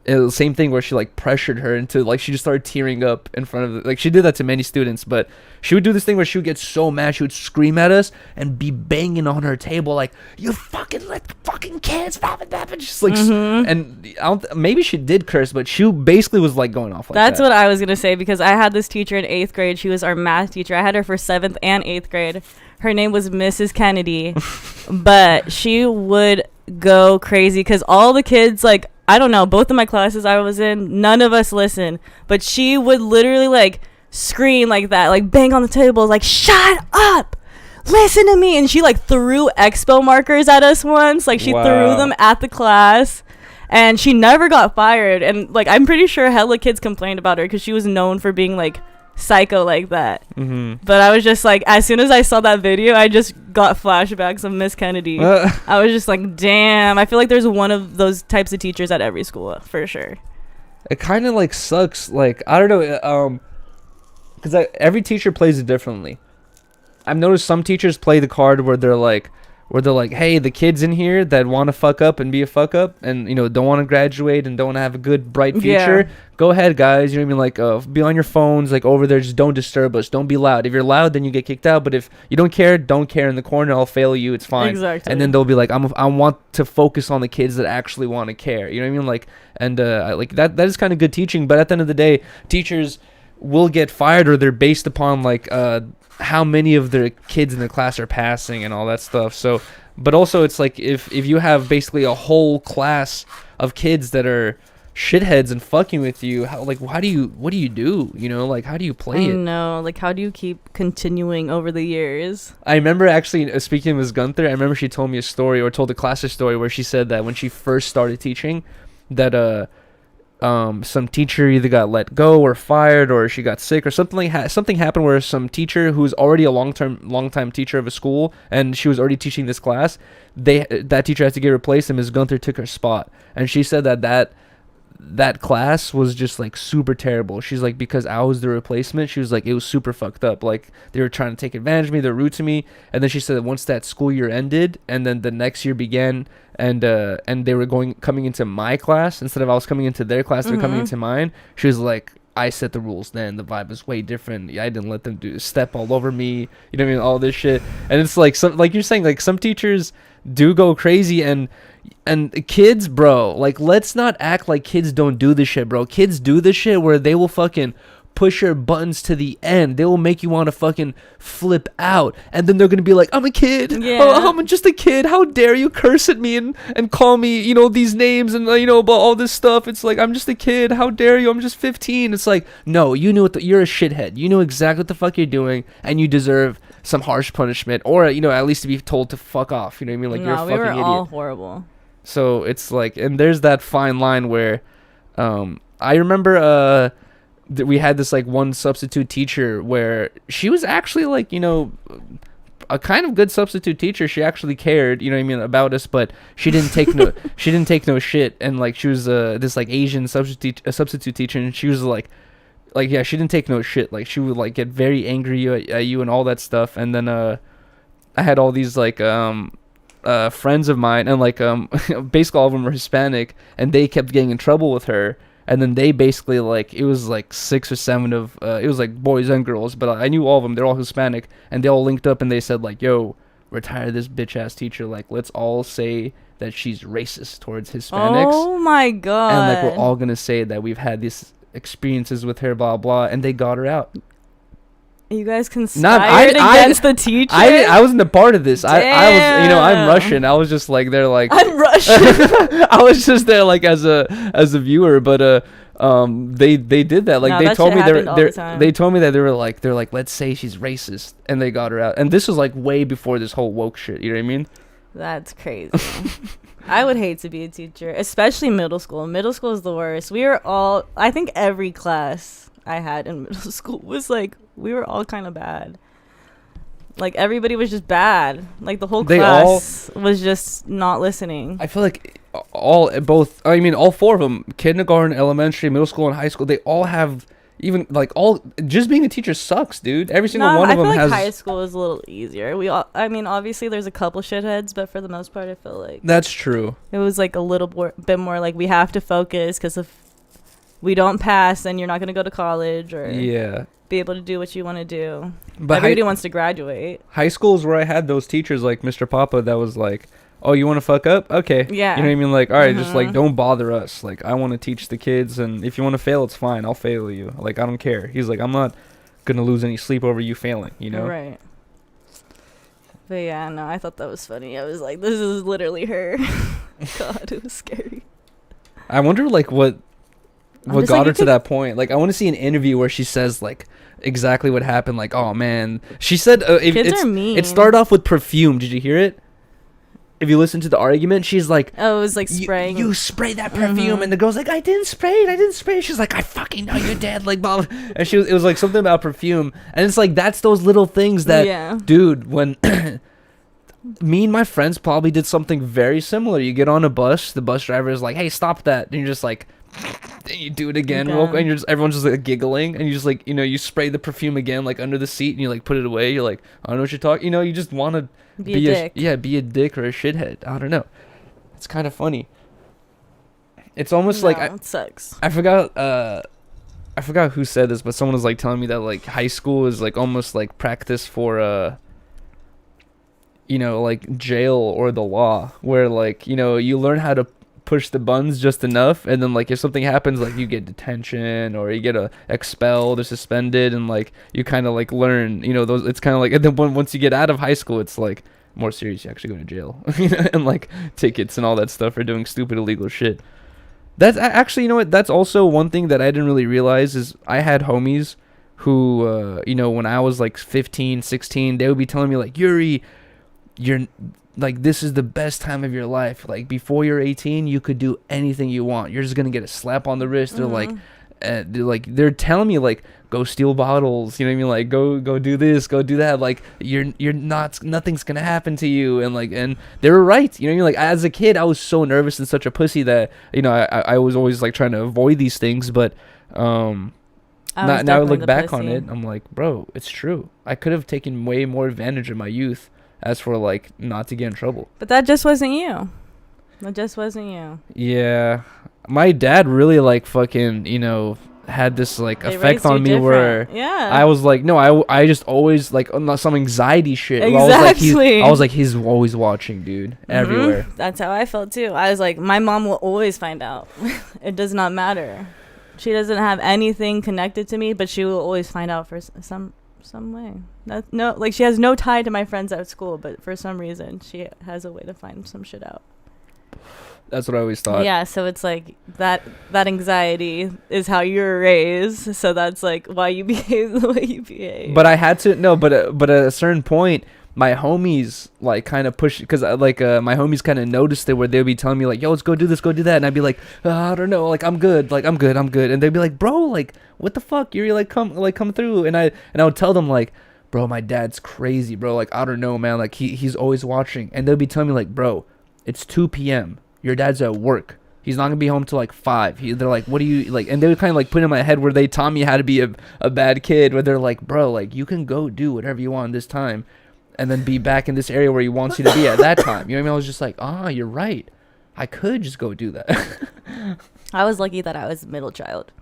it was the same thing where she like pressured her into like, she just started tearing up in front of like, she did that to many students. But she would do this thing where she would get so mad, she would scream at us and be banging on her table like, you fucking let the fucking kids just like and maybe she did curse, but she basically was like going off like That's what I was gonna say, because I had this teacher in 8th grade. She was our math teacher. I had her for 7th and 8th grade. Her name was Mrs. Kennedy. But she would go crazy because all the kids, like, I don't know, both of my classes I was in, none of us listened. But she would literally, like, scream like that, like, bang on the table, like, shut up! Listen to me! And she, like, threw expo markers at us once. Like, she threw them at the class. And she never got fired. And, like, I'm pretty sure hella kids complained about her because she was known for being, like, psycho like that. But I was just like, as soon as I saw that video, I just got flashbacks of Miss Kennedy. I was just like, damn, I feel like there's one of those types of teachers at every school for sure. It kind of like sucks, like I don't know, because every teacher plays it differently. I've noticed some teachers play the card where they're like, hey, the kids in here that want to fuck up and be a fuck up and, don't want to graduate and don't want to have a good, bright future, go ahead, guys. You know what I mean? Like, be on your phones, like, over there. Just don't disturb us. Don't be loud. If you're loud, then you get kicked out. But if you don't care in the corner. I'll fail you. It's fine. Exactly. And then they'll be like, I want to focus on the kids that actually want to care. You know what I mean? Like, and like that is kind of good teaching. But at the end of the day, teachers will get fired, or they're based upon, like, how many of their kids in the class are passing and all that stuff. So, but also it's like if you have basically a whole class of kids that are shitheads and fucking with you, what do you do? Like, how do you play it? No, like, how do you keep continuing over the years? I remember actually, speaking of Ms. Gunther, I remember she told me a story, or told the class a story, where she said that when she first started teaching, that some teacher either got let go or fired, or she got sick, or something happened where some teacher who's already a long time teacher of a school, and she was already teaching this class, that teacher had to get replaced, and Ms. Gunther took her spot. And she said that class was just like super terrible. She's like, because I was the replacement, she was like, it was super fucked up. Like, they were trying to take advantage of me, they're rude to me. And then she said that once that school year ended and then the next year began, and they were coming into my class instead of I was coming into their class, they were coming into mine. She was like, I set the rules then. The vibe was way different. I didn't let them step all over me. You know what I mean? All this shit. And it's like, like you're saying, like, some teachers do go crazy, and kids, bro, like, let's not act like kids don't do this shit, bro. Kids do this shit where they will fucking push your buttons to the end. They will make you want to fucking flip out, and then they're gonna be like, I'm a kid. I'm just a kid. How dare you curse at me and call me, these names and about all this stuff. It's like, I'm just a kid. How dare you? I'm just 15. It's like, no, you knew you're a shithead. You know exactly what the fuck you're doing, and you deserve some harsh punishment, or at least to be told to fuck off. You know what I mean? Like, you're a fucking idiot. We were all horrible. So it's like, and there's that fine line where, I remember we had this like one substitute teacher where she was actually like, a kind of good substitute teacher. She actually cared, about us, but she didn't take no shit. And like, she was this like Asian substitute teacher, and she was like, yeah, she didn't take no shit. Like, she would like get very angry at you and all that stuff. And then I had all these like friends of mine, and like basically all of them were Hispanic, and they kept getting in trouble with her. And then they basically, like, it was like 6 or 7 of, it was like boys and girls, but I knew all of them. They're all Hispanic, and they all linked up and they said, like, yo, retire this bitch ass teacher. Like, let's all say that she's racist towards Hispanics. Oh my god. And like, we're all gonna say that we've had these experiences with her, blah blah, and they got her out. You guys conspired against the teacher? I wasn't a part of this. I was, you know, I'm Russian. I was just like, they're like, I'm Russian. I was just there like as a viewer, but they did that. Like, they told me they told me that they're like, let's say she's racist, and they got her out. And this was like way before this whole woke shit. You know what I mean? That's crazy. I would hate to be a teacher, especially middle school. Middle school is the worst. We were all, I think every class I had in middle school was like, we were all kind of bad. Like, everybody was just bad. Like, the whole class was just not listening. I feel like all 4 of them, kindergarten, elementary, middle school, and high school, they all have, even like, all, just being a teacher sucks, dude. Every single one of them has. I feel like high school is a little easier. I mean, obviously there's a couple shitheads, but for the most part, I feel like that's true. It was like a little bit more like, we have to focus, because if we don't pass, then you're not going to go to college or be able to do what you want to do. But everybody wants to graduate. High school is where I had those teachers like Mr. Papa that was like, oh, you want to fuck up? Okay. Yeah. You know what I mean? Like, all right, just like, don't bother us. Like, I want to teach the kids, and if you want to fail, it's fine. I'll fail you. Like, I don't care. He's like, I'm not going to lose any sleep over you failing, you know? Right. But yeah, no, I thought that was funny. I was like, this is literally her. God, it was scary. I wonder, like, what got her to that point. Like, I want to see an interview where she says, like, exactly what happened. Like, oh man, she said kids are mean. It started off with perfume. Did you hear it? If you listen to the argument, she's like, oh, it was like spraying. You spray that perfume, and the girl's like, I didn't spray it. She's like, I fucking know you're dead. Like, blah, blah. And it was like something about perfume, and it's like, that's those little things that, dude, when me and my friends probably did something very similar. You get on a bus, the bus driver is like, hey, stop that, and you're just like, and you do it again, and everyone's just like giggling, and you just like, you know, you spray the perfume again, like under the seat, and you like put it away. You're like, I don't know what you're talking. You know, you just want to be a dick. Be a dick or a shithead. I don't know. It's kind of funny. It's almost like it sucks. I forgot who said this, but someone was like telling me that like high school is like almost like practice for you know, like jail or the law, where like, you know, you learn how to push the buttons just enough, and then like if something happens, like you get detention or you get expelled or suspended, and like you kind of like learn, you know, those. It's kind of like, and then once you get out of high school, it's like more serious. You actually go to jail and like tickets and all that stuff for doing stupid illegal shit. That's actually, you know what, that's also one thing that I didn't really realize is I had homies who you know, when I was like 15, 16, they would be telling me like, Yuriy, you're like, this is the best time of your life. Like, before you're 18, you could do anything you want. You're just gonna get a slap on the wrist, or like, they're telling me like, go steal bottles. You know what I mean? Like, go do this, go do that. Like, you're not, nothing's gonna happen to you. And like, and they were right. You know what I mean? Like, as a kid, I was so nervous and such a pussy that, you know, I was always like trying to avoid these things. But now I look back on it, I'm like, bro, it's true. I could have taken way more advantage of my youth. As for like not to get in trouble. But that just wasn't you. That just wasn't you. Yeah. My dad really like fucking, you know, had this like effect on me where I was like, no, I just always like some anxiety shit. Exactly. I was like, he's always watching, dude, everywhere. That's how I felt too. I was like, my mom will always find out. It does not matter. She doesn't have anything connected to me, but she will always find out for some way. Like, she has no tie to my friends at school, but for some reason she has a way to find some shit out. That's what I always thought. Yeah, so it's like that anxiety is how you're raised, so that's like why you behave the way you behave. But I had to but at a certain point, my homies like kind of pushed, because like my homies kind of noticed it, where they'd be telling me like, yo, let's go do this, go do that, and I'd be like, I don't know, like I'm good, and they'd be like, bro, like what the fuck, you're like come through, and I would tell them like, bro, my dad's crazy, bro, like I don't know, man, like he's always watching, and they'd be telling me like, bro, it's 2 p.m, your dad's at work, he's not gonna be home till like 5. They're like, what do you like? And they would kind of like put in my head where they taught me how to be a bad kid, where they're like, bro, like you can go do whatever you want this time, and then be back in this area where he wants you to be at that time. You know what I mean? I was just like, you're right. I could just go do that. I was lucky that I was middle child.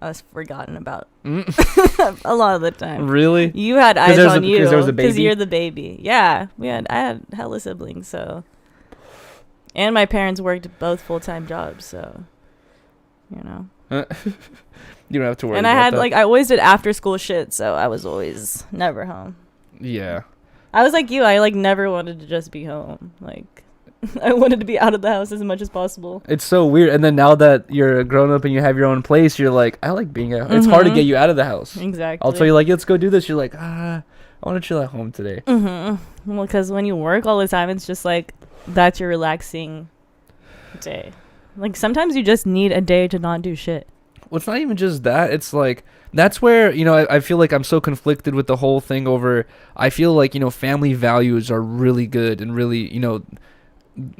I was forgotten about a lot of the time. Really? You had eyes on you because there was a baby. Because you're the baby. Yeah, I had hella siblings, so. And my parents worked both full-time jobs, so, you know. You don't have to worry. And about I had that. I always did after-school shit, so I was always never home. Yeah. I was like you. I never wanted to just be home. I wanted to be out of the house as much as possible. It's so weird. And then now that you're grown up and you have your own place, you're like, I like being out. It's hard to get you out of the house. Exactly. I'll tell you, let's go do this. You're like, I want to chill at home today. Mm-hmm. Well, because when you work all the time, it's just that's your relaxing day. Sometimes you just need a day to not do shit. Well, it's not even just that. It's that's where, I feel like I'm so conflicted with the whole thing over, I feel like, family values are really good and really,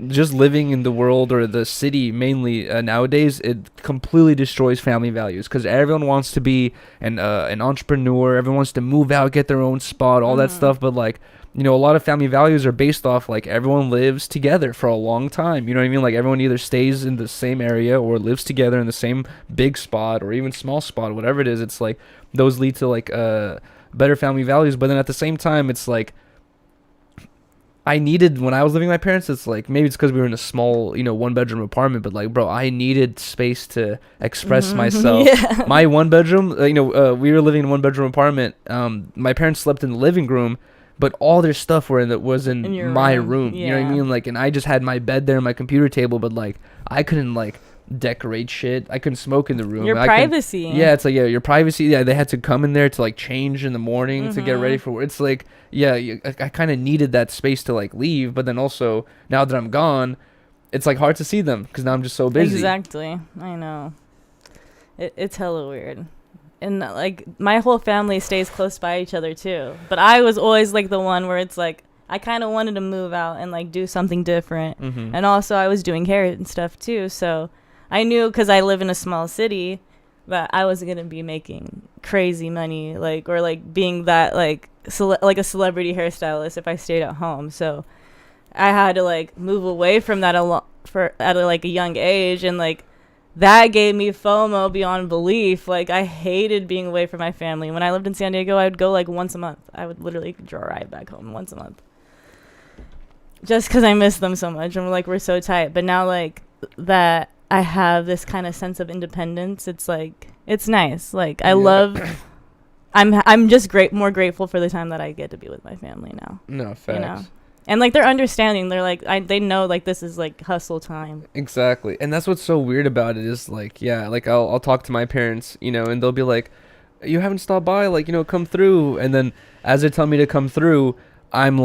just living in the world or the city mainly nowadays, it completely destroys family values because everyone wants to be an entrepreneur. Everyone wants to move out, get their own spot, all that stuff. But a lot of family values are based off everyone lives together for a long time. You know what I mean? Everyone either stays in the same area or lives together in the same big spot or even small spot, whatever it is. It's those lead to better family values. But then at the same time, it's I needed, when I was living with my parents, it's maybe it's because we were in a small, 1-bedroom apartment, but bro, I needed space to express myself. Yeah. My 1-bedroom, we were living in a 1-bedroom apartment. My parents slept in the living room, but all their stuff was in my room. Yeah. You know what I mean? And I just had my bed there and my computer table, but I couldn't decorate shit. I couldn't smoke in the room. Your privacy. Yeah, it's your privacy. Yeah, they had to come in there to change in the morning to get ready for work. It's I kind of needed that space to leave, but then also now that I'm gone, it's hard to see them because now I'm just so busy. Exactly. I know. It's hella weird. And my whole family stays close by each other too. But I was always the one where it's I kind of wanted to move out and do something different. Mm-hmm. And also I was doing hair and stuff too, so I knew because I live in a small city that I wasn't gonna be making crazy money or being that a celebrity hairstylist if I stayed at home. So I had to move away from that at a young age, and that gave me FOMO beyond belief. I hated being away from my family. When I lived in San Diego, I would go once a month. I would literally drive back home once a month just because I miss them so much, and we're so tight. But now that I have this kind of sense of independence, it's it's nice. I love I'm just more grateful for the time that I get to be with my family now. No, facts. And they're understanding. They're they know this is hustle time. Exactly. And that's what's so weird about it is I'll talk to my parents, and they'll be like, you haven't stopped by, come through. And then as they tell me to come through, I'm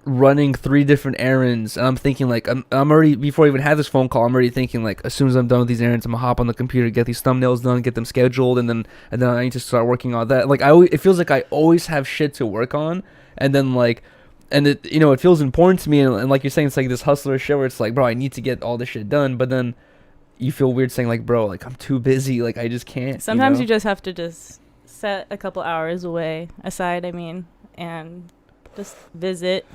running 3 different errands, and I'm thinking I'm already, before I even had this phone call, I'm already thinking as soon as I'm done with these errands, I'm gonna hop on the computer, get these thumbnails done, get them scheduled, and then I need to start working on that. It feels I always have shit to work on, and then and it it feels important to me, and like you're saying, it's this hustler shit where it's bro, I need to get all this shit done, but then you feel weird saying bro, I'm too busy, I just can't. Sometimes you just have to just set a couple hours aside, and just visit.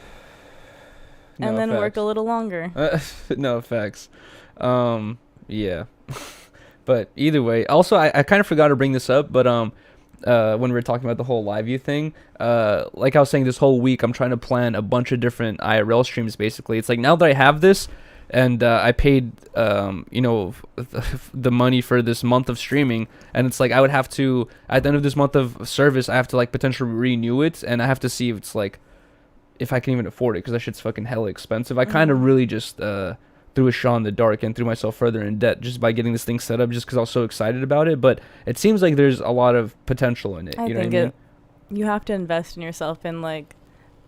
And then work a little longer. No effects. Yeah. But either way, also I kind of forgot to bring this up, but when we were talking about the whole LiveU thing, like I was saying, this whole week I'm trying to plan a bunch of different IRL streams. Basically, it's now that I have this, and I paid the money for this month of streaming, and it's I would have to, at the end of this month of service, I have to potentially renew it, and I have to see if it's if I can even afford it, because that shit's fucking hella expensive. I kind of really just threw a shot in the dark and threw myself further in debt just by getting this thing set up, just because I was so excited about it. But it seems there's a lot of potential in it. You know what I mean? You have to invest in yourself, and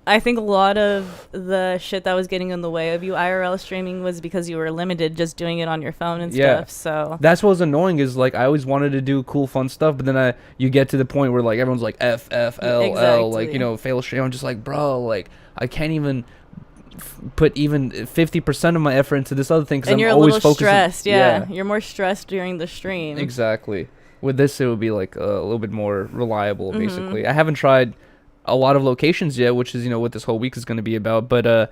I think a lot of the shit that was getting in the way of you IRL streaming was because you were limited just doing it on your phone and stuff. So that's what was annoying is I always wanted to do cool, fun stuff, but then you get to the point where everyone's F, F, L, exactly. L, fail stream. I'm just bro, I can't even put even 50% of my effort into this other thing because I'm always focused. Stressed. Yeah, you're more stressed during the stream. Exactly. With this, it would be a little bit more reliable. Basically, I haven't tried a lot of locations yet, which is, you know, what this whole week is going to be about. But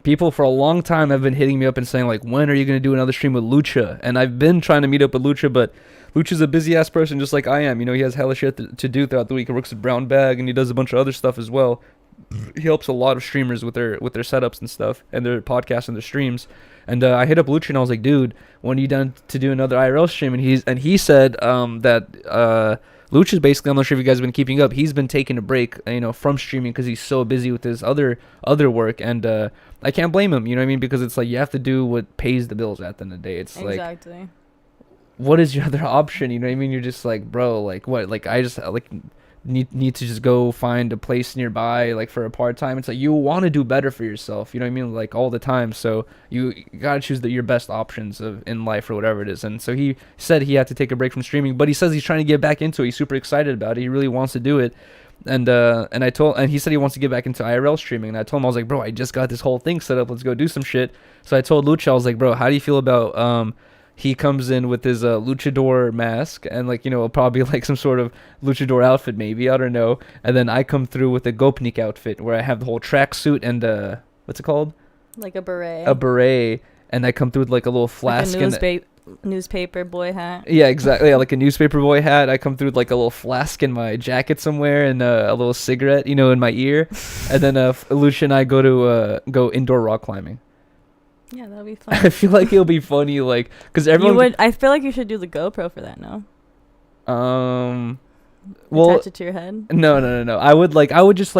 people for a long time have been hitting me up and saying, like, when are you going to do another stream with Lucha? And I've been trying to meet up with Lucha, but Lucha's a busy ass person just like I am. You know, he has hella shit to do throughout the week. He works at Brown Bag and he does a bunch of other stuff as well. He helps a lot of streamers with their setups and stuff and their podcasts and their streams. And I hit up Lucha and I was like, dude, when are you done to do another IRL stream? And he said that Lucha's basically, I'm not sure if you guys have been keeping up, he's been taking a break, you know, from streaming because he's so busy with his other work. And I can't blame him, you know what I mean? Because it's like you have to do what pays the bills at the end of the day. It's exactly. Like, what is your other option? You know what I mean? You're just like, bro, like what? Like I just like need to just go find a place nearby, like for a part-time. It's like you want to do better for yourself, you know what I mean, like all the time. So you gotta choose your best options in life or whatever it is. And so he said he had to take a break from streaming, but he says he's trying to get back into it. He's super excited about it. He really wants to do it. And he said he wants to get back into IRL streaming. And I told him, I was like, bro, I just got this whole thing set up, let's go do some shit. So I told Lucha, I was like, bro, how do you feel about he comes in with his luchador mask and, like, you know, probably like some sort of luchador outfit, maybe, I don't know. And then I come through with a Gopnik outfit where I have the whole tracksuit and what's it called? Like a beret. A beret, and I come through with like a little flask, like a newspaper boy hat. Yeah, exactly. Yeah, like a newspaper boy hat. I come through with like a little flask in my jacket somewhere and a little cigarette, you know, in my ear. And then Lucia and I go indoor rock climbing. Yeah, that'll be fun. I feel like it'll be funny, like, because everyone. I feel like you should do the GoPro for that. No. Well, attach it to your head. No. I would just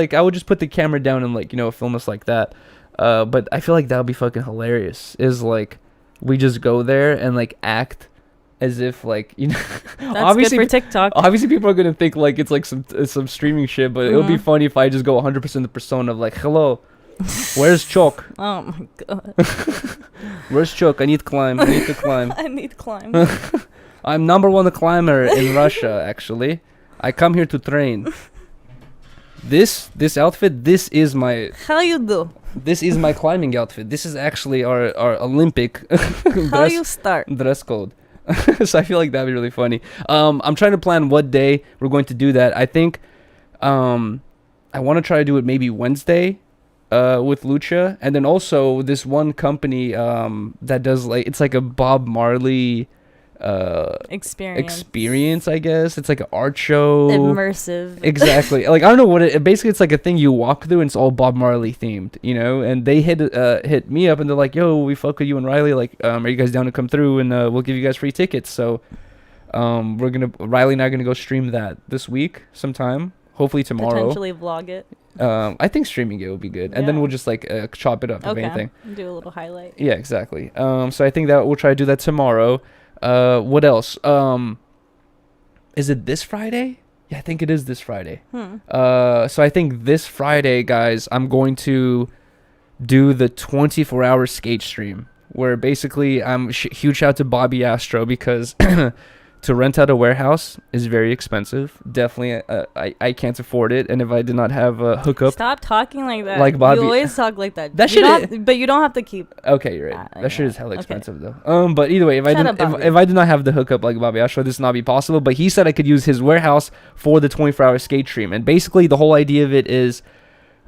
put the camera down and, like, you know, film us like that. But I feel like that would be fucking hilarious. Is like we just go there and like act as if, like, you know. That's obviously good for TikTok. Obviously, people are gonna think like it's like some streaming shit, but it would be funny if I just go 100% the persona of like, hello. Where's Chok? Oh my god. Where's Chok? I need to climb. I need to climb. I'm number one climber in Russia, actually. I come here to train. This outfit, this is my... How you do? This is my climbing outfit. This is actually our Olympic How you start? Dress code. So I feel like that'd be really funny. I'm trying to plan what day we're going to do that. I think I want to try to do it maybe Wednesday. With Lucha, and then also this one company that does, like, it's like a Bob Marley experience, I guess. It's like an art show, immersive. Exactly. Like, I don't know what it basically, it's like a thing you walk through and it's all Bob Marley themed, you know. And they hit me up and they're like, yo, we fuck with you and Rylee, like, are you guys down to come through and we'll give you guys free tickets. So Rylee and I are gonna go stream that this week sometime, hopefully tomorrow. Potentially vlog it. I think streaming it would be good, and then we'll just like chop it up, if anything. Do a little highlight. Yeah, exactly. So I think that we'll try to do that tomorrow. What else? Is it this Friday? Yeah, I think it is this Friday. So I think this Friday, guys, I'm going to do the 24-hour skate stream, where basically I'm huge shout out to Bobby Astro, because to rent out a warehouse is very expensive. Definitely, I can't afford it. And if I did not have a hookup... Stop talking like that. Like Bobby. You always talk like that. That shit... But you don't have to keep... Okay, you're right. That shit is hella expensive, though. But either way, if I did not have the hookup like Bobby Astro, this would not be possible. But he said I could use his warehouse for the 24-hour skate stream. And basically, the whole idea of it is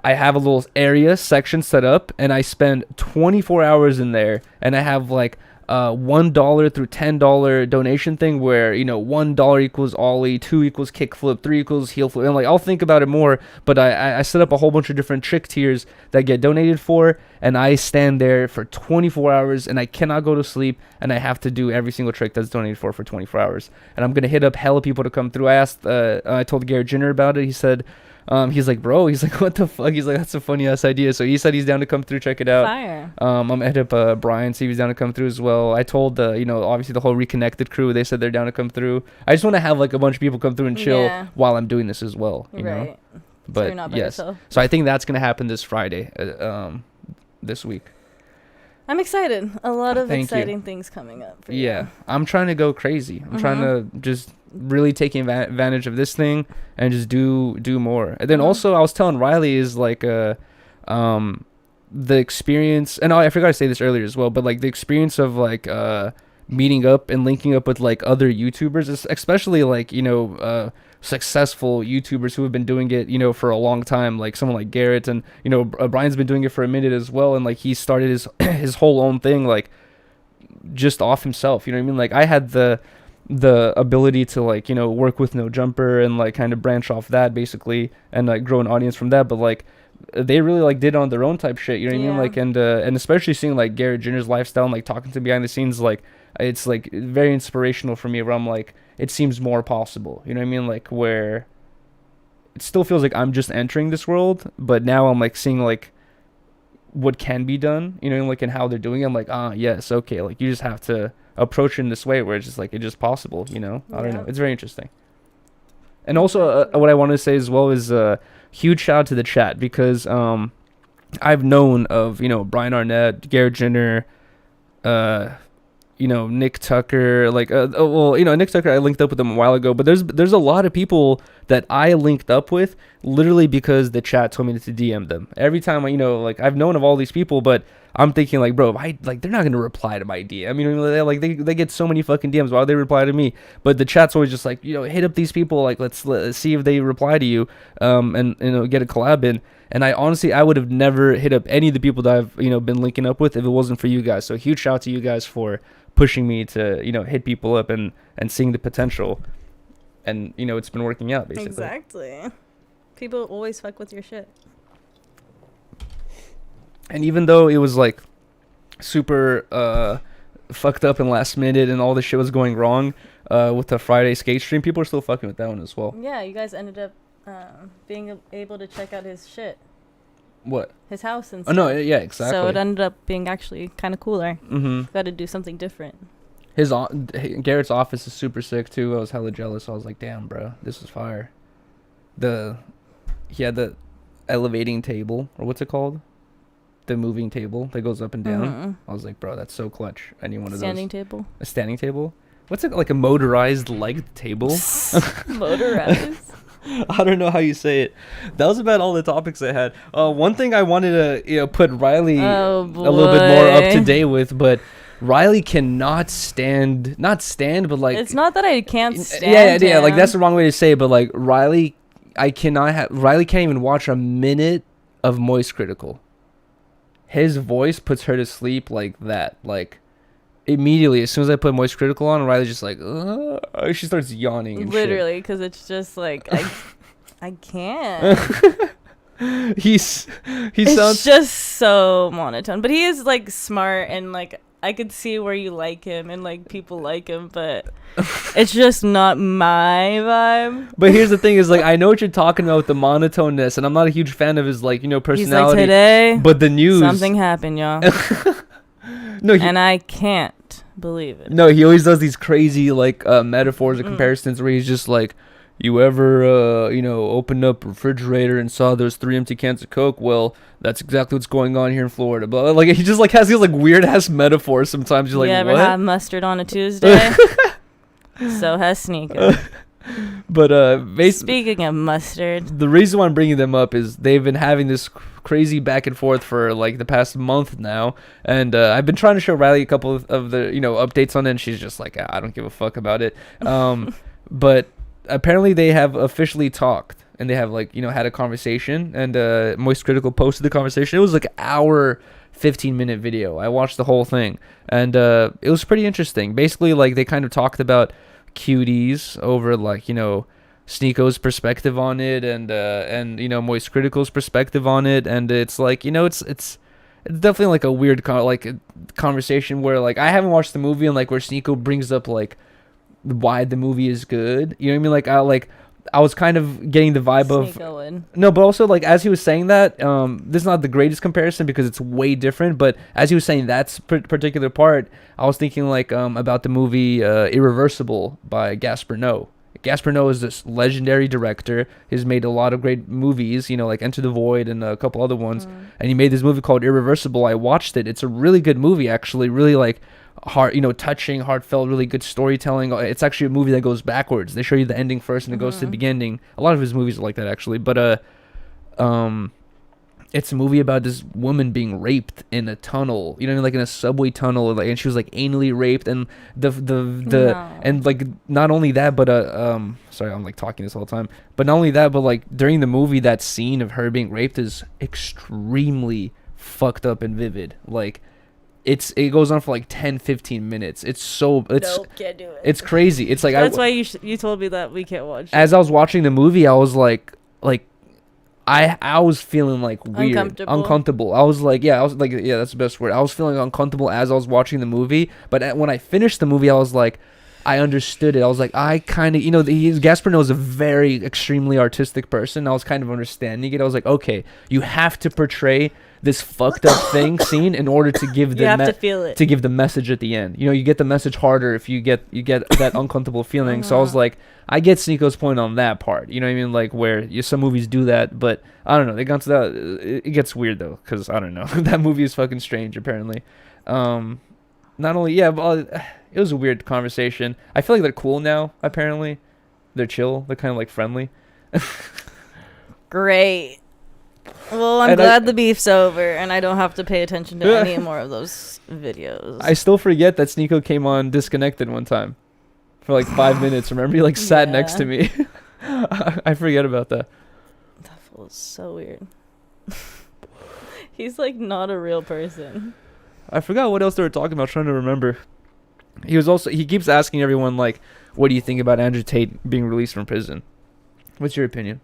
I have a little area section set up, and I spend 24 hours in there, and I have like... $1 through $10 donation thing where, you know, $1 equals ollie, 2 equals kickflip, 3 equals heel flip, and like I'll think about it more, but I set up a whole bunch of different trick tiers that get donated for, and I stand there for 24 hours and I cannot go to sleep, and I have to do every single trick that's donated for 24 hours. And I'm gonna hit up hella people to come through. I told Garret Ginner about it. He said he's like, bro, he's like, what the fuck? He's like, that's a funny ass idea. So he said he's down to come through, check it out. Fire. I'm gonna hit up Brian, see if he's down to come through as well. I told you know, obviously the whole Reconnected crew, they said they're down to come through. I just want to have like a bunch of people come through and chill while I'm doing this as well, you know. But so you're not by yourself. So I think that's gonna happen this Friday, this week. I'm excited. A lot of exciting things coming up for you. I'm trying to go crazy. I'm trying to just really take advantage of this thing and just do more. And then also I was telling Rylee is like the experience, and I forgot to say this earlier as well, but like the experience of like meeting up and linking up with like other YouTubers, especially like, you know, successful YouTubers who have been doing it, you know, for a long time, like someone like Garret, and you know, Brian's been doing it for a minute as well, and like he started his his whole own thing like just off himself, you know what I mean? Like I had the ability to like, you know, work with No Jumper and like kind of branch off that basically and like grow an audience from that, but like they really like did on their own type shit, you know what I mean? Like and especially seeing like Garret Ginner's lifestyle and like talking to behind the scenes, like it's like very inspirational for me, where I'm like, it seems more possible, you know what I mean? Like where it still feels like I'm just entering this world, but now I'm like seeing like what can be done, you know, like and how they're doing it. I'm like, yes, okay, like you just have to approach it in this way where it's just like it's just possible, you know. I don't know, it's very interesting. And also what I want to say as well is huge shout out to the chat, because I've known of, you know, Brian Arnett, Garret Ginner, you know, Nick Tucker, like well, you know, Nick Tucker I linked up with him a while ago, but there's a lot of people that I linked up with literally because the chat told me to DM them. Every time, you know, like I've known of all these people, but I'm thinking like, bro, they're not gonna reply to my DM. I mean, they get so many fucking DMs. Why would they reply to me? But the chat's always just like, you know, hit up these people. Like, let's see if they reply to you, and you know, get a collab in. And I honestly, I would have never hit up any of the people that I've, you know, been linking up with if it wasn't for you guys. So huge shout out to you guys for pushing me to, you know, hit people up and seeing the potential. And, you know, it's been working out basically. Exactly. People always fuck with your shit. And even though it was like super fucked up and last minute and all this shit was going wrong with the Friday skate stream, people are still fucking with that one as well. Yeah, you guys ended up being able to check out his shit. What? His house and stuff. Oh, no, yeah, exactly. So it ended up being actually kind of cooler. Mm-hmm. Got to do something different. Garrett's office is super sick too. I was hella jealous. I was like, damn, bro, this is fire. He had the elevating table, or what's it called? The moving table that goes up and down. Mm-hmm. I was like, bro, that's so clutch. I need one of those. Standing table. A standing table? What's it, like a motorized legged table? Motorized. I don't know how you say it. That was about all the topics I had. One thing I wanted to, you know, put Rylee a little bit more up to date with, but Rylee cannot not stand, but like, it's not that I can't stand yeah, him. like that's the wrong way to say it, but like Rylee can't even watch a minute of MoistCritical. His voice puts her to sleep like that. Like immediately, as soon as I put MoistCritical on, Rylee's just like, she starts yawning. And literally, because it's just like I can't. It's sounds just so monotone, but he is like smart and like I could see where you like him and like people like him, but it's just not my vibe. But here's the thing is like, I know what you're talking about with the monotoneness, and I'm not a huge fan of his like, you know, personality. He's like, today, but the news, something happened, y'all. No, and I can't believe it. No, he always does these crazy like metaphors and comparisons where he's just like, you ever you know, opened up a refrigerator and saw those 3 empty cans of Coke? Well, that's exactly what's going on here in Florida. But like he just like has these like weird ass metaphors sometimes. You're like, you ever what? have mustard on a Tuesday? So has Sneako. But speaking of mustard, the reason why I'm bringing them up is they've been having this crazy back and forth for like the past month now, and I've been trying to show Rylee a couple of the, you know, updates on it, and she's just like, I don't give a fuck about it. But apparently they have officially talked, and they have like, you know, had a conversation, and MoistCritical posted the conversation. It was like an hour 15-minute video. I watched the whole thing, and it was pretty interesting. Basically, like they kind of talked about cuties over like, you know, Sneako's perspective on it, and you know, MoistCritical's perspective on it, and it's like, you know, it's definitely like a weird conversation where like I haven't watched the movie, and like where Sneako brings up like why the movie is good, you know what I mean? Like I was kind of getting the vibe of no, but also like as he was saying that, this is not the greatest comparison because it's way different, but as he was saying that particular part, I was thinking like about the movie Irreversible by Gaspar Noé. Gaspar Noé is this legendary director. He's made a lot of great movies, you know, like Enter the Void and a couple other ones, and he made this movie called Irreversible. I watched it. It's a really good movie, actually, really like heart, you know, touching, heartfelt, really good storytelling. It's actually a movie that goes backwards. They show you the ending first and it goes to the beginning. A lot of his movies are like that, actually. But it's a movie about this woman being raped in a tunnel, you know, like in a subway tunnel, like, and she was like anally raped, and and like not only that, but sorry, I'm like talking this whole time, but not only that, but like during the movie, that scene of her being raped is extremely fucked up and vivid. Like it goes on for like 10-15 minutes. Nope, can't do it. It's crazy. It's like that's why you told me that we can't watch it. As I was watching the movie, I was like I was feeling like weird, uncomfortable. I was like, yeah, that's the best word. I was feeling uncomfortable as I was watching the movie, but when I finished the movie, I was like, I understood it. I was like, I kind of, you know, Gaspar is a very extremely artistic person. I was kind of understanding it. I was like, okay, you have to portray this fucked up scene in order to give to feel it, to give the message at the end. You know, you get the message harder if you get that uncomfortable feeling. So I was like, I get Sneako's point on that part. You know what I mean? Like where some movies do that, but I don't know. They got to that. It gets weird though, because I don't know. That movie is fucking strange apparently. Not only but it was a weird conversation. I feel like they're cool now. Apparently, they're chill. They're kind of like friendly. Great. Well, I'm glad the beef's over, and I don't have to pay attention to any more of those videos. I still forget that Sneako came on Disconnected one time for like 5 minutes. Remember, he like sat next to me. I forget about that. That was so weird. He's like not a real person. I forgot what else they were talking about. Trying to remember. He keeps asking everyone like, what do you think about Andrew Tate being released from prison? What's your opinion?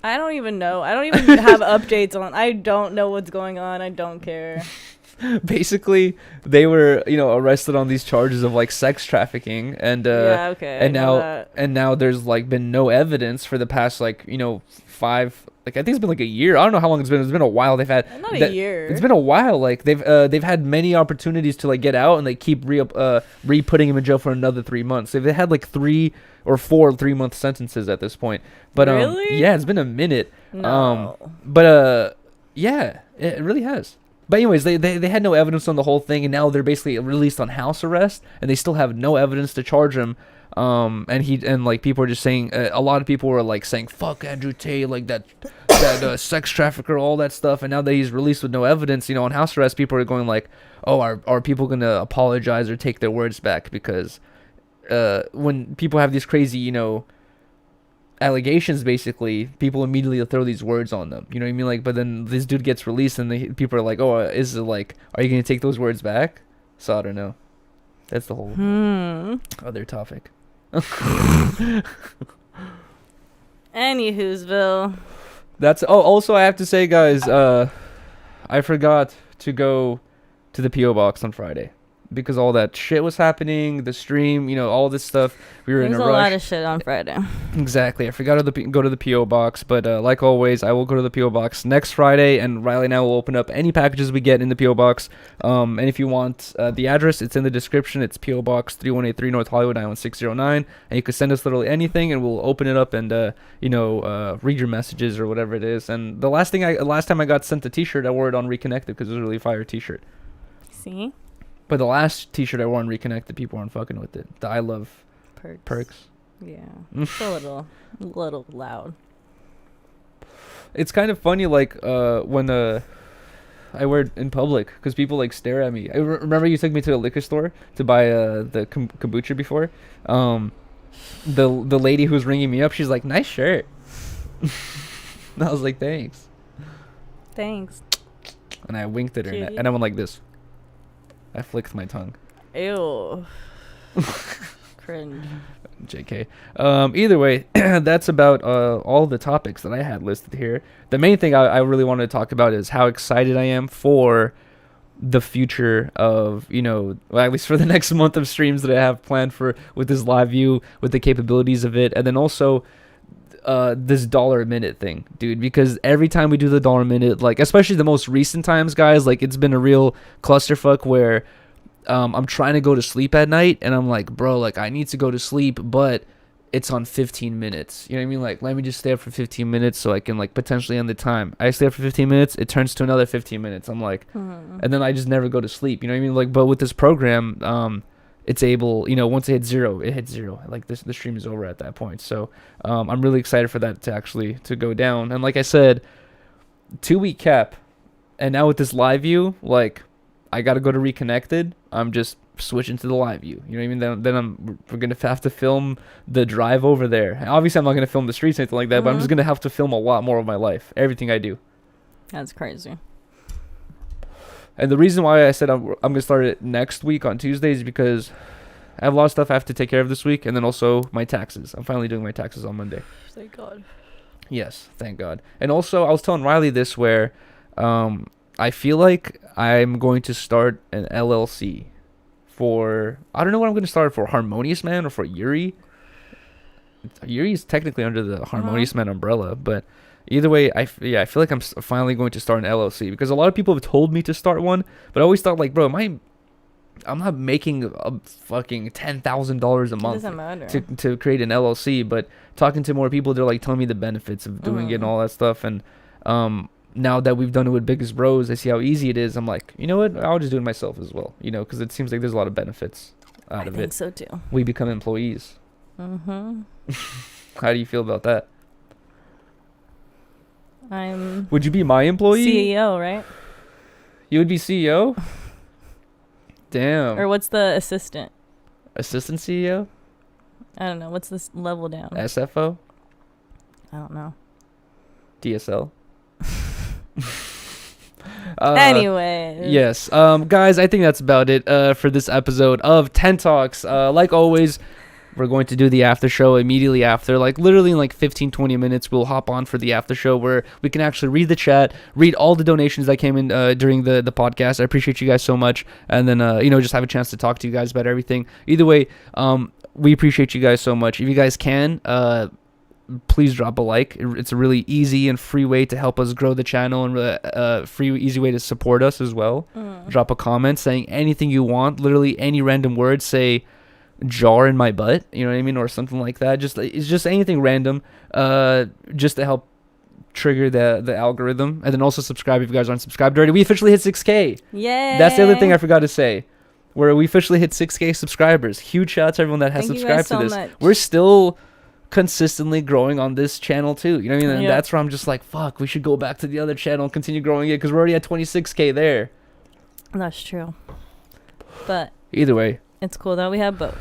I don't even know. I don't even have updates on. I don't know what's going on. I don't care. Basically, they were, arrested on these charges of like sex trafficking, and and now there's like been no evidence for the past 5. Like I think it's been like a year. I don't know how long it's been. It's been a while. They've had a year. It's been a while. Like they've had many opportunities to like get out, and they keep re-putting him in jail for another 3 months. They had like 3 or 4 3-month sentences at this point. But really? Yeah, it's been a minute. No. Yeah, it really has. But anyways, they had no evidence on the whole thing, and now they're basically released on house arrest, and they still have no evidence to charge him. And people are just saying, a lot of people were like saying, fuck Andrew Tate, like that sex trafficker, all that stuff. And now that he's released with no evidence, on house arrest, people are going like, oh, are people going to apologize or take their words back? Because when people have these crazy, allegations, basically, people immediately throw these words on them. You know what I mean? Like, but then this dude gets released, and people are like, oh, is it like, are you going to take those words back? So I don't know. That's the whole other topic. Anywho'sville. Also I have to say, guys, I forgot to go to the P.O. box on Friday because all that shit was happening, the stream, all this stuff. We were in a rush. There's a lot of shit on Friday. Exactly. I forgot to go to the P.O. box, but like always, I will go to the P.O. box next Friday, and Rylee and I will open up any packages we get in the P.O. box. And if you want the address, it's in the description. It's P.O. Box 3183 North Hollywood 91609, and you can send us literally anything, and we'll open it up and read your messages or whatever it is. And the last time I got sent a T-shirt, I wore it on Reconnected because it was a really fire T-shirt. See. But the last T-shirt I wore on Reconnected, people aren't fucking with it. The I love perks. Yeah, it's a little loud. It's kind of funny, like when I wear it in public because people like stare at me. I remember you took me to a liquor store to buy the kombucha before. The lady who was ringing me up, she's like, "Nice shirt." And I was like, "Thanks." And I winked at her, and I went like this. I flicked my tongue. Ew. Cringe. JK. Either way, that's about all the topics that I had listed here. The main thing I really wanted to talk about is how excited I am for the future of, at least for the next month of streams that I have planned with this LiveU, with the capabilities of it, and then also this $1 a minute thing, dude, because every time we do the $1 a minute, like especially the most recent times, guys, like it's been a real clusterfuck where I'm trying to go to sleep at night, and I'm like, bro, like I need to go to sleep, but it's on 15 minutes. You know what I mean? Like, let me just stay up for 15 minutes so I can like potentially end the time. I stay up for 15 minutes, it turns to another 15 minutes. I'm like, and then I just never go to sleep. You know what I mean? Like, but with this program, it's able, once it hits zero, it hits zero. Like the stream is over at that point. So I'm really excited for that to go down. And like I said, 2-week cap, and now with this LiveU, like, I gotta go to Reconnected. I'm just switching to the LiveU. You know what I mean? Then we're gonna have to film the drive over there. And obviously, I'm not gonna film the streets or anything like that, but I'm just gonna have to film a lot more of my life, everything I do. That's crazy. And the reason why I said I'm gonna start it next week on Tuesday is because I have a lot of stuff I have to take care of this week, and then also my taxes. I'm finally doing my taxes on Monday. Thank God. Yes, thank God. And also, I was telling Rylee this where I feel like I'm going to start an LLC for, I don't know what I'm going to start for, Harmonious Man or for Yuriy. Yuriy is technically under the Harmonious Man umbrella, but either way, I feel like I'm finally going to start an LLC because a lot of people have told me to start one, but I always thought like, bro, I'm not making a fucking $10,000 a month doesn't matter. to create an LLC, but talking to more people, they're like telling me the benefits of doing it and all that stuff. And now that we've done it with Biggest Bros, I see how easy it is. I'm like, you know what? I'll just do it myself as well, you know, because it seems like there's a lot of benefits out of it. I think so too. We become employees. Mm-hmm. How do you feel about that? Would you be my employee? CEO, right? You would be CEO? Damn. Or what's the assistant? Assistant CEO? I don't know. What's this level down? SFO? I don't know. DSL? Anyway. Yes. Guys, I think that's about it for this episode of 10 Talks. Like always, we're going to do the after show immediately after. Like literally in like 15-20 minutes, we'll hop on for the after show where we can actually read the chat, read all the donations that came in during the podcast. I appreciate you guys so much. And then, just have a chance to talk to you guys about everything. Either way, we appreciate you guys so much. If you guys can, please drop a like. It's a really easy and free way to help us grow the channel and free, easy way to support us as well. Drop a comment saying anything you want, literally any random word. Say jar in my butt, you know what I mean, or something like that. It's just anything random, just to help trigger the algorithm. And then also subscribe if you guys aren't subscribed already. We officially hit 6K. Yeah, that's the other thing I forgot to say, where we officially hit 6K subscribers. Huge shout out to everyone that has subscribed to this. Much. We're still consistently growing on this channel too, you know what I mean? And that's where I'm just like, fuck, we should go back to the other channel and continue growing it because we're already at 26K there. That's true, but either way, it's cool that we have both.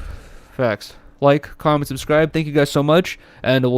Facts. Like, comment, subscribe. Thank you guys so much, and we'll